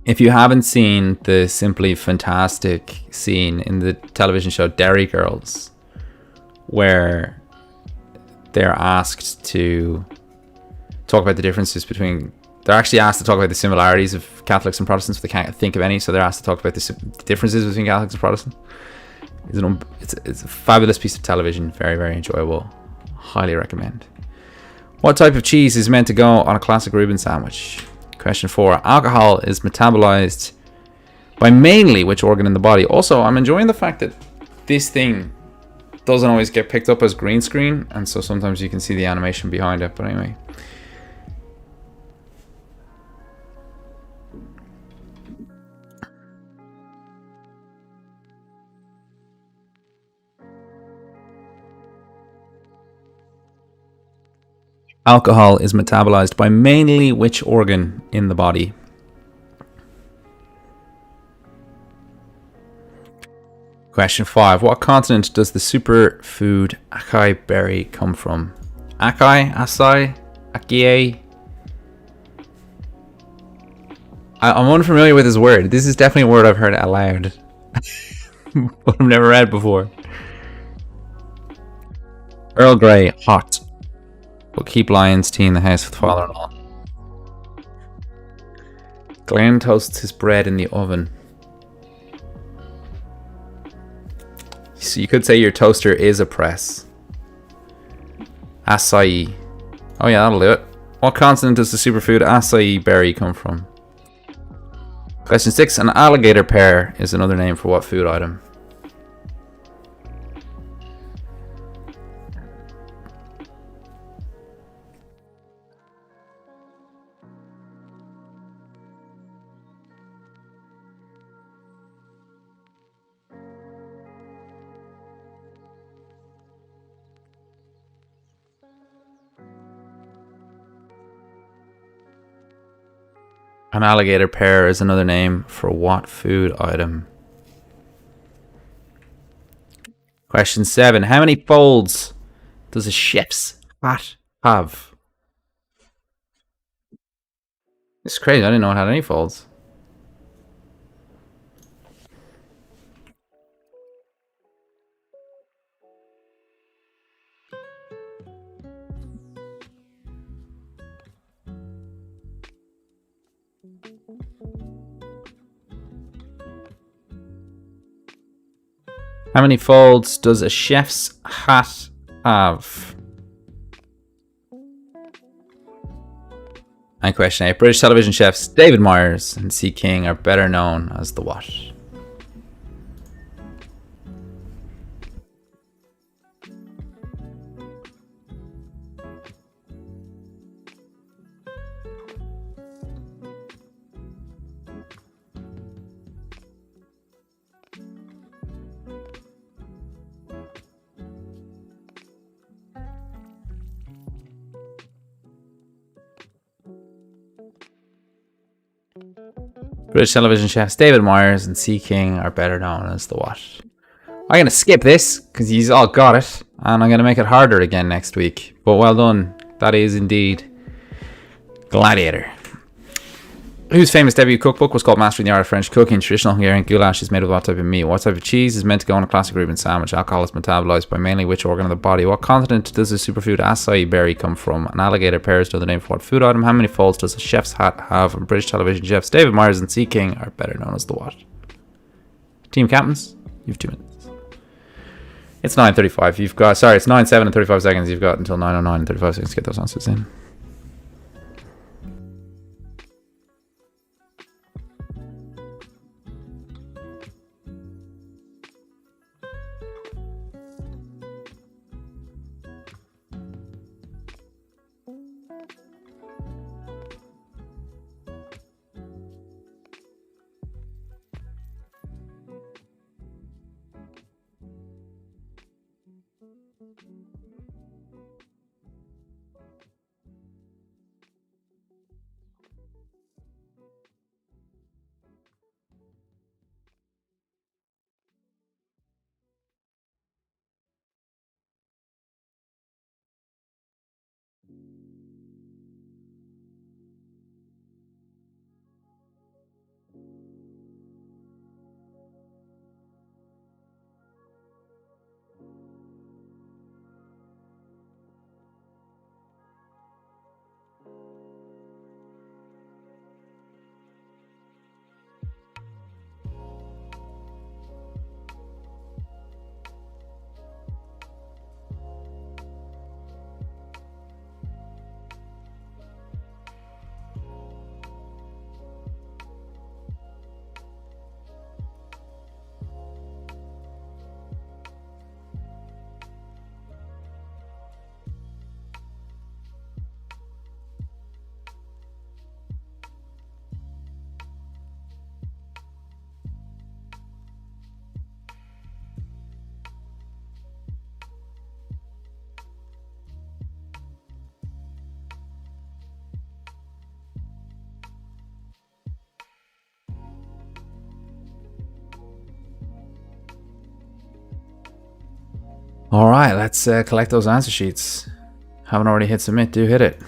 If you haven't seen the simply fantastic scene in the television show Derry Girls, where they're asked to talk about the differences between... They're actually asked to talk about the similarities of Catholics and Protestants, but they can't think of any, so they're asked to talk about the differences between Catholics and Protestants. It's a fabulous piece of television, very, very enjoyable. Highly recommend. What type of cheese is meant to go on a classic Reuben sandwich? Question 4. Alcohol is metabolized by mainly which organ in the body? Also, I'm enjoying the fact that this thing doesn't always get picked up as green screen, and so sometimes you can see the animation behind it. But anyway, alcohol is metabolized by mainly which organ in the body? Question 5. What continent does the superfood acai berry come from? Acai? I'm unfamiliar with this word. This is definitely a word I've heard out loud, but I've never read before. Earl Grey, hot. But keep Lyon's tea in the house with father-in-law. Glenn toasts his bread in the oven. So you could say your toaster is a press. Acai. Oh yeah, that'll do it. What continent does the superfood acai berry come from? Question 6. An alligator pear is another name for what food item? An alligator pear is another name for what food item? Question 7. How many folds does a chef's hat have? This is crazy. I didn't know it had any folds. How many folds does a chef's hat have? And question 8. British television chefs David Myers and C. King are better known as the what? British television chefs David Myers and C. King are better known as the what? I'm going to skip this because he's all got it, and I'm going to make it harder again next week. But well done. That is indeed Gladiator. Whose famous debut cookbook was called Mastering the Art of French Cooking? Traditional Hungarian goulash is made with what type of meat? What type of cheese is meant to go on a classic Reuben sandwich? Alcohol is metabolized by mainly which organ of the body? What continent does the superfood acai berry come from? An alligator pear is another name for what food item? How many folds does a chef's hat have? And British television chefs David Myers and C. King are better known as the what? Team captains, you have 2 minutes. It's 9:35. You've got, sorry, it's 9:07 and 35 seconds. You've got until 9:09 and 35 seconds to get those answers in. All right, let's collect those answer sheets. Haven't already hit submit, do hit it.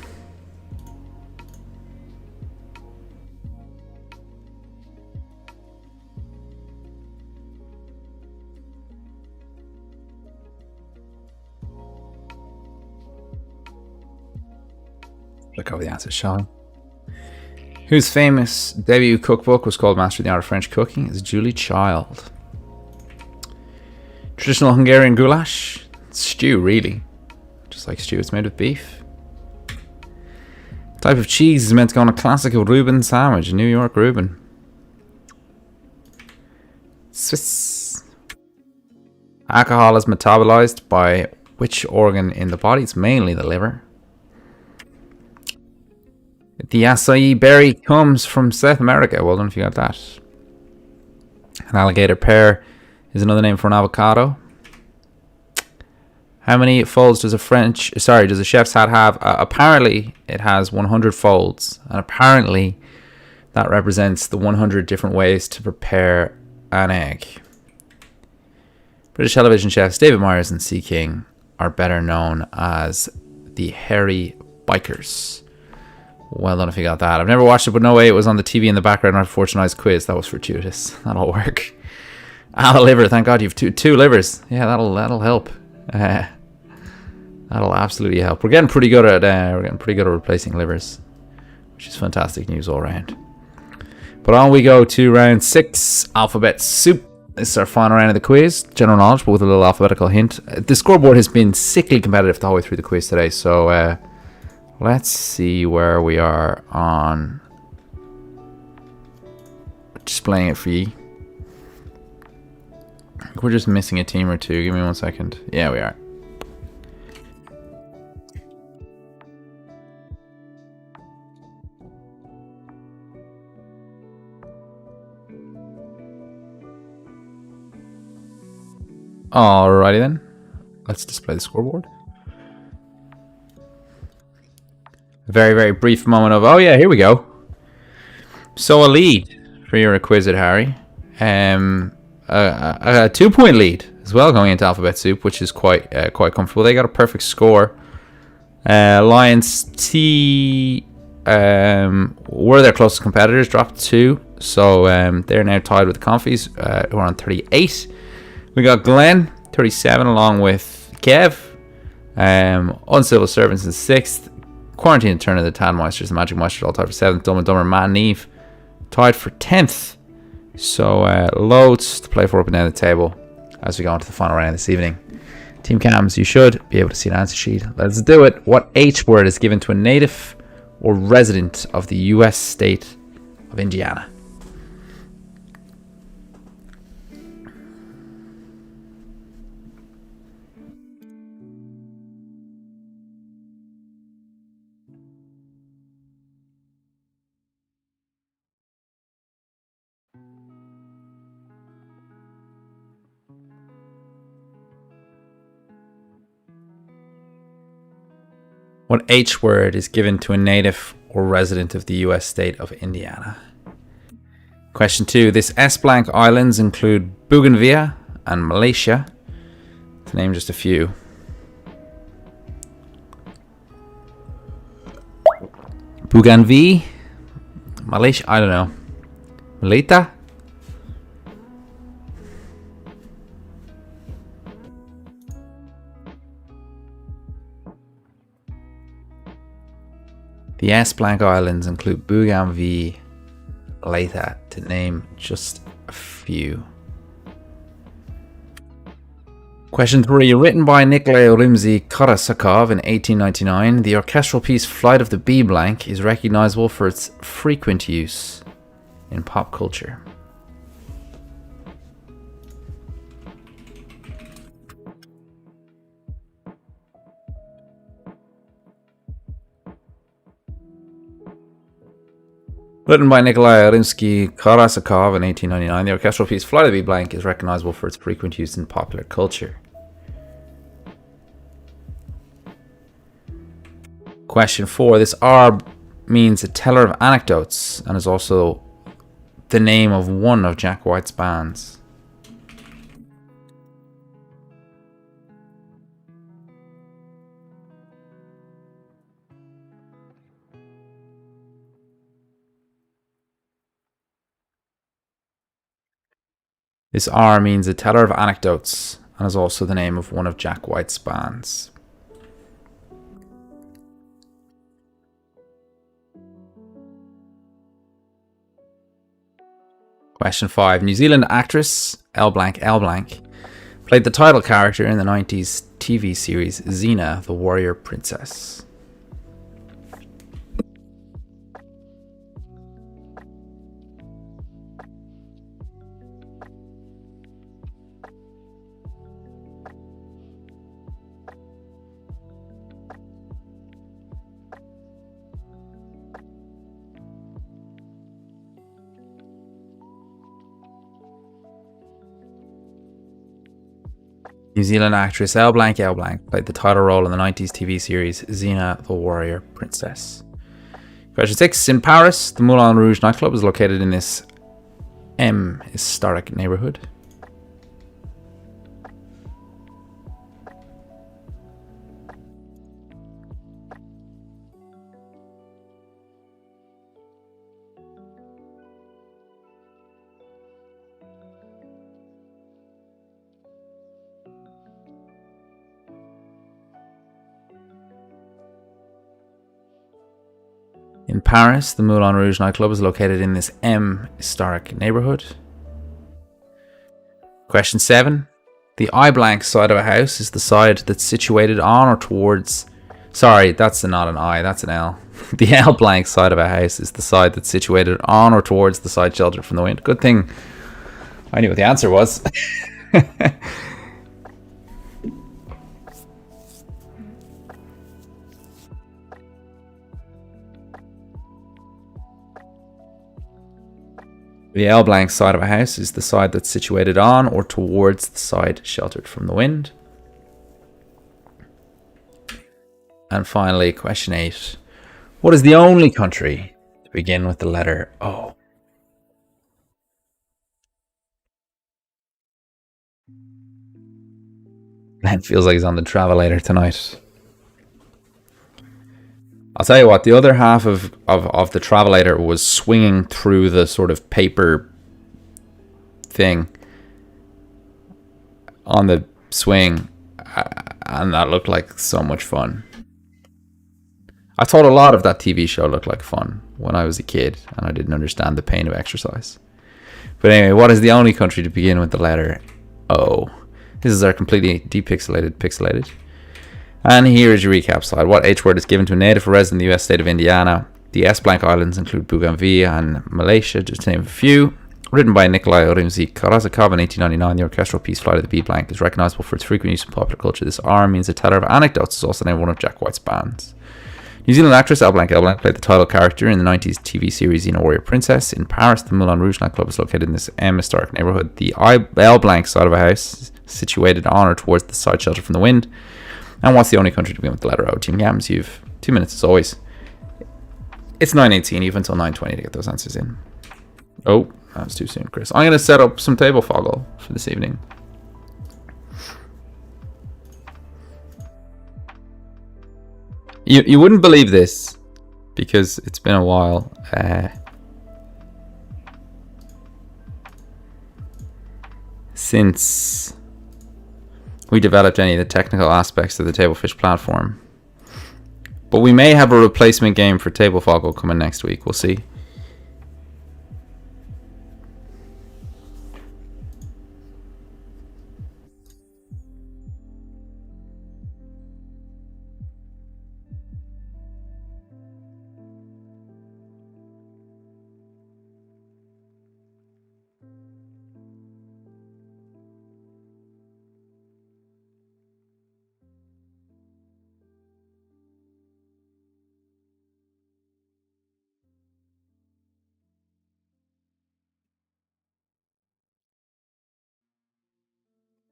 Look over the answers, shall we? Whose famous debut cookbook was called Mastering the Art of French Cooking? Is Julie Child. Traditional Hungarian goulash. Stew, really. Just like stew, it's made with beef. Type of cheese is meant to go on a classical Reuben sandwich. New York Reuben. Swiss. Alcohol is metabolized by which organ in the body? It's mainly the liver. The acai berry comes from South America. Well done if you got that. An alligator pear is another name for an avocado. How many folds does a chef's hat have? Apparently it has 100 folds, and apparently that represents the 100 different ways to prepare an egg. British television chefs David Myers and C. King are better known as the Hairy Bikers. Well done if you got that. I've never watched it, but no way it was on the TV in the background of Fortune's quiz. That was fortuitous. That'll work. A liver. Thank God you've two livers. Yeah, that'll help. That'll absolutely help. We're getting pretty good at replacing livers, which is fantastic news all around. But on we go to round 6, alphabet soup. This is our final round of the quiz. General knowledge, but with a little alphabetical hint. The scoreboard has been sickly competitive the whole way through the quiz today. So let's see where we are on displaying it for you. We're just missing a team or two. Give me 1 second. Yeah, we are. Alrighty then. Let's display the scoreboard. A very, very brief moment of, oh yeah, here we go. So a lead for your Requisite, Harry. A 2-point lead as well going into Alphabet Soup, which is quite comfortable. They got a perfect score. Lions T were their closest competitors, dropped 2. So they're now tied with the Confies, who are on 38. We got Glenn, 37, along with Kev. Uncivil Servants in 6th. Quarantine and Turn of the Tadmeisters, the Magic Meisters all tied for 7th. Dumb and Dumber, Matt and Eve tied for 10th. So loads to play for up and down the table as we go into the final round this evening. Team Cams, you should be able to see an answer sheet. Let's do it. What H word is given to a native or resident of the US state of Indiana? What H word is given to a native or resident of the US state of Indiana? Question 2. This S-blank islands include Bougainville and Malaysia, to name just a few. Bougainville? Malaysia? I don't know. Malita? The S-blank islands include Bougainville, Malta, to name just a few. Question 3. Written by Nikolai Rimsky-Korsakov in 1899, the orchestral piece Flight of the Bee Blank is recognizable for its frequent use in pop culture. Written by Nikolai Rimsky-Korsakov in 1899, the orchestral piece Flight of the Bee Blank is recognizable for its frequent use in popular culture. Question 4. This R means a teller of anecdotes and is also the name of one of Jack White's bands. This R means a teller of anecdotes and is also the name of one of Jack White's bands. Question 5. New Zealand actress L blank played the title character in the 90s TV series Xena, the Warrior Princess. New Zealand actress L blank played the title role in the 90s TV series Xena, the Warrior Princess. Question 6. In Paris, the Moulin Rouge nightclub is located in this M historic neighborhood. In Paris, the Moulin Rouge nightclub is located in this M historic neighborhood. Question 7. The I blank side of a house is the side that's situated on or towards... Sorry, that's not an I, that's an L. The L blank side of a house is the side that's situated on or towards the side sheltered from the wind. Good thing I knew what the answer was. The L blank side of a house is the side that's situated on or towards the side sheltered from the wind. And finally, question 8. What is the only country to begin with the letter O? Glenn feels like he's on the Travelator tonight. I'll tell you what, the other half of the Travelator was swinging through the sort of paper thing on the swing, and that looked like so much fun. I thought a lot of that TV show looked like fun when I was a kid, and I didn't understand the pain of exercise. But anyway, what is the only country to begin with the letter O? This is our completely pixelated. And here is your recap slide. What H word is given to a native resident in the US state of Indiana? The S blank islands include Bougainville and Malaysia, just to name a few. Written by Nikolai Rimsky-Korsakov in 1899, the orchestral piece Flight of the B blank is recognizable for its frequent use in popular culture. This R means a teller of anecdotes. It's also named one of Jack White's bands. New Zealand actress L blank played the title character in the 90s TV series Xena Warrior Princess. In Paris, the Moulin Rouge nightclub is located in this historic neighborhood. The L blank side of a house is situated on or towards the side shelter from the wind. And what's the only country to begin with the letter O? Team Yams, you've 2 minutes as always. It's 9:18, you've until 9:20 to get those answers in. Oh, that was too soon, Chris. I'm going to set up some table foggle for this evening. You wouldn't believe this, because it's been a while. Since we developed any of the technical aspects of the Tablefish platform. But we may have a replacement game for Table Foggle coming next week. We'll see.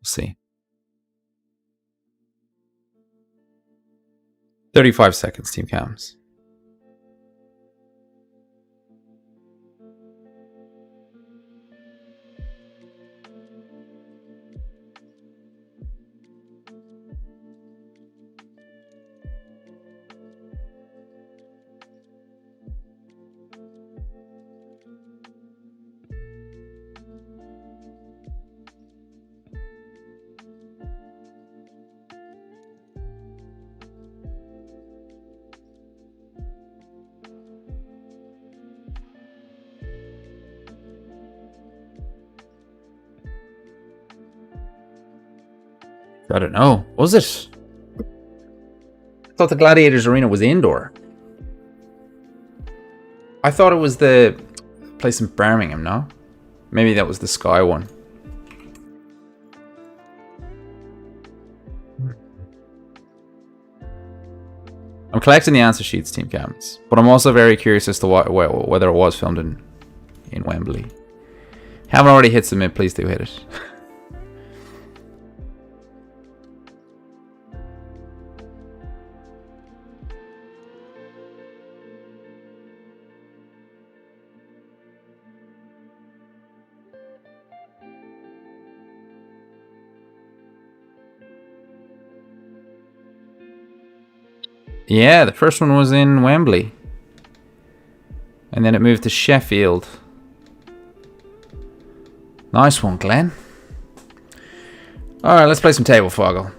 See. 35 seconds, Team Cams. I don't know. Was it? I thought the Gladiators Arena was indoor. I thought it was the place in Birmingham, no? Maybe that was the Sky one. I'm collecting the answer sheets, Team Cams, but I'm also very curious as to whether it was filmed in Wembley. If you haven't already hit submit, please do hit it. Yeah, the first one was in Wembley. And then it moved to Sheffield. Nice one, Glenn. Alright, let's play some Table Foggle.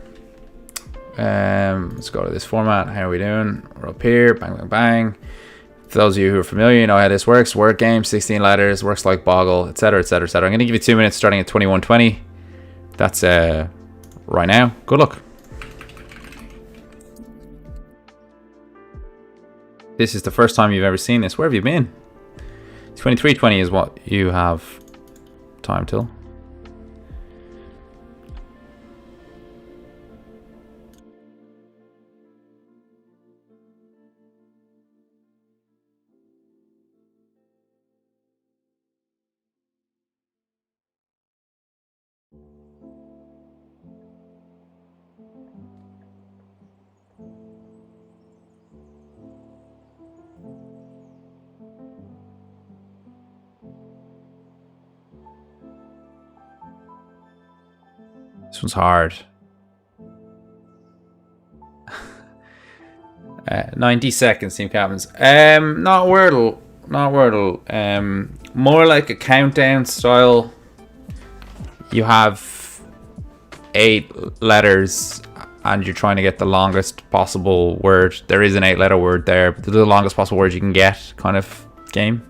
Let's go to this format. How are we doing? We're up here. Bang, bang, bang. For those of you who are familiar, you know how this works. Word game, 16 letters, works like Boggle, etc., etc., etc. I'm going to give you 2 minutes starting at 21:20. That's right now. Good luck. This is the first time you've ever seen this. Where have you been? 23:20 is what you have time till. This one's hard. 90 seconds, team captains. Not Wordle. Not Wordle. More like a countdown style. You have 8 letters and you're trying to get the longest possible word. There is an 8-letter word there, but the longest possible word you can get kind of game.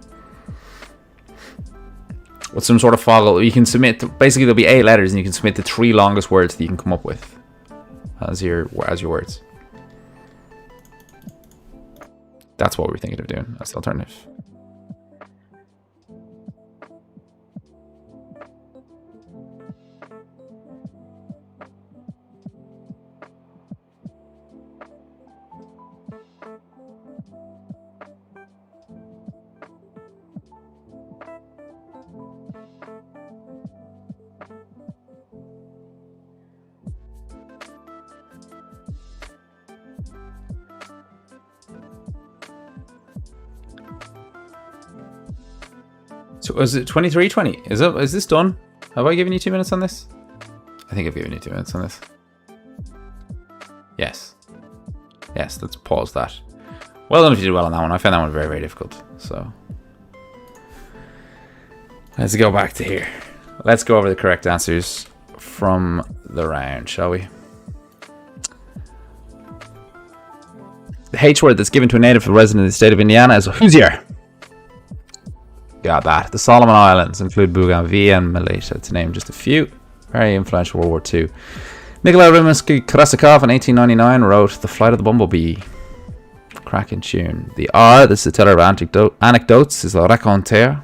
With some sort of follow, you can submit basically there'll be 8 letters and you can submit the 3 longest words that you can come up with as your words. That's what we're thinking of doing. That's the alternative. So is it 23:20? Is this done? Have I given you 2 minutes on this? I think I've given you 2 minutes on this. Yes. Yes, let's pause that. Well done if you did well on that one. I found that one very, very difficult. So let's go back to here. Let's go over the correct answers from the round, shall we? The H word that's given to a native resident in the state of Indiana is Hoosier. Got that. The Solomon Islands include Bougainville and Malaysia, to name just a few. Very influential World War II. Nikolai Rimsky-Korsakov in 1899 wrote The Flight of the Bumblebee. Cracking tune. The R, this is a teller of anecdotes, is the raconteur. A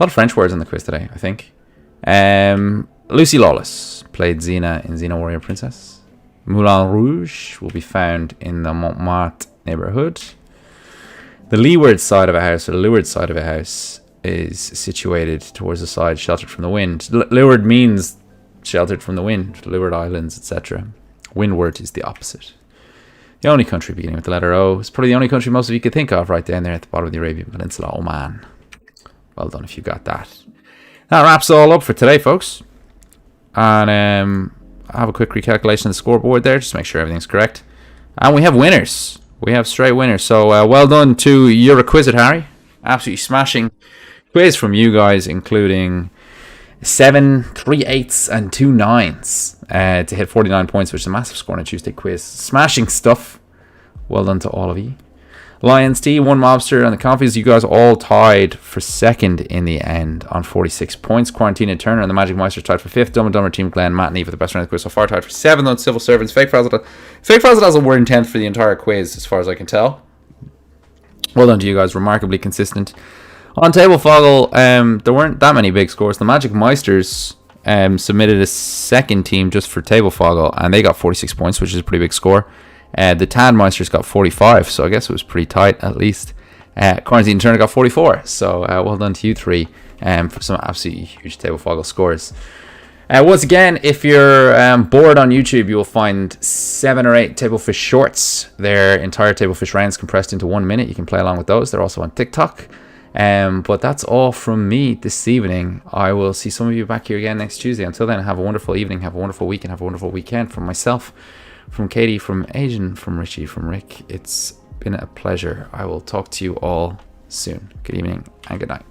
lot of French words in the quiz today, I think. Lucy Lawless played Xena in Xena Warrior Princess. Moulin Rouge will be found in the Montmartre neighborhood. The leeward side of a house, or the leeward side of a house, is situated towards the side sheltered from the wind. Leeward means sheltered from the wind, leeward islands, etc. Windward is the opposite. The only country beginning with the letter O is probably the only country most of you could think of right down there at the bottom of the Arabian Peninsula, Oman. Well done if you got that. That wraps all up for today, folks. And I have a quick recalculation of the scoreboard there, just to make sure everything's correct. And we have winners. We have straight winners. So well done to Euroquizit, Harry. Absolutely smashing quiz from you guys, including 7 3 8s and 2 9s to hit 49 points, which is a massive score on a Tuesday quiz. Smashing stuff. Well done to all of you. Lions T, 1 Mobster, and the Confies, you guys all tied for second in the end on 46 points. Quarantine and Turner and the Magic Meister tied for 5th. Dumb and Dumber Team Glenn, Matt and Eve, the best round of the quiz so far, tied for 7th on Civil Servants. Fake Frazzle were in 10th for the entire quiz, as far as I can tell. Well done to you guys, remarkably consistent. On Table Foggle, there weren't that many big scores. The Magic Meisters submitted a second team just for Table Foggle, and they got 46 points, which is a pretty big score. The Tad Meisters got 45, so I guess it was pretty tight at least. Quarantine Turner got 44, so well done to you three for some absolutely huge Table Foggle scores. Once again, if you're bored on YouTube, you will find 7 or 8 Tablefish shorts. They're entire Tablefish rounds compressed into 1 minute. You can play along with those. They're also on TikTok. But that's all from me this evening. I will see some of you back here again next Tuesday. Until then, have a wonderful evening, have a wonderful week, and have a wonderful weekend. From myself, from Katie, from Asian, from Richie, from Rick, it's been a pleasure. I will talk to you all soon. Good evening and good night.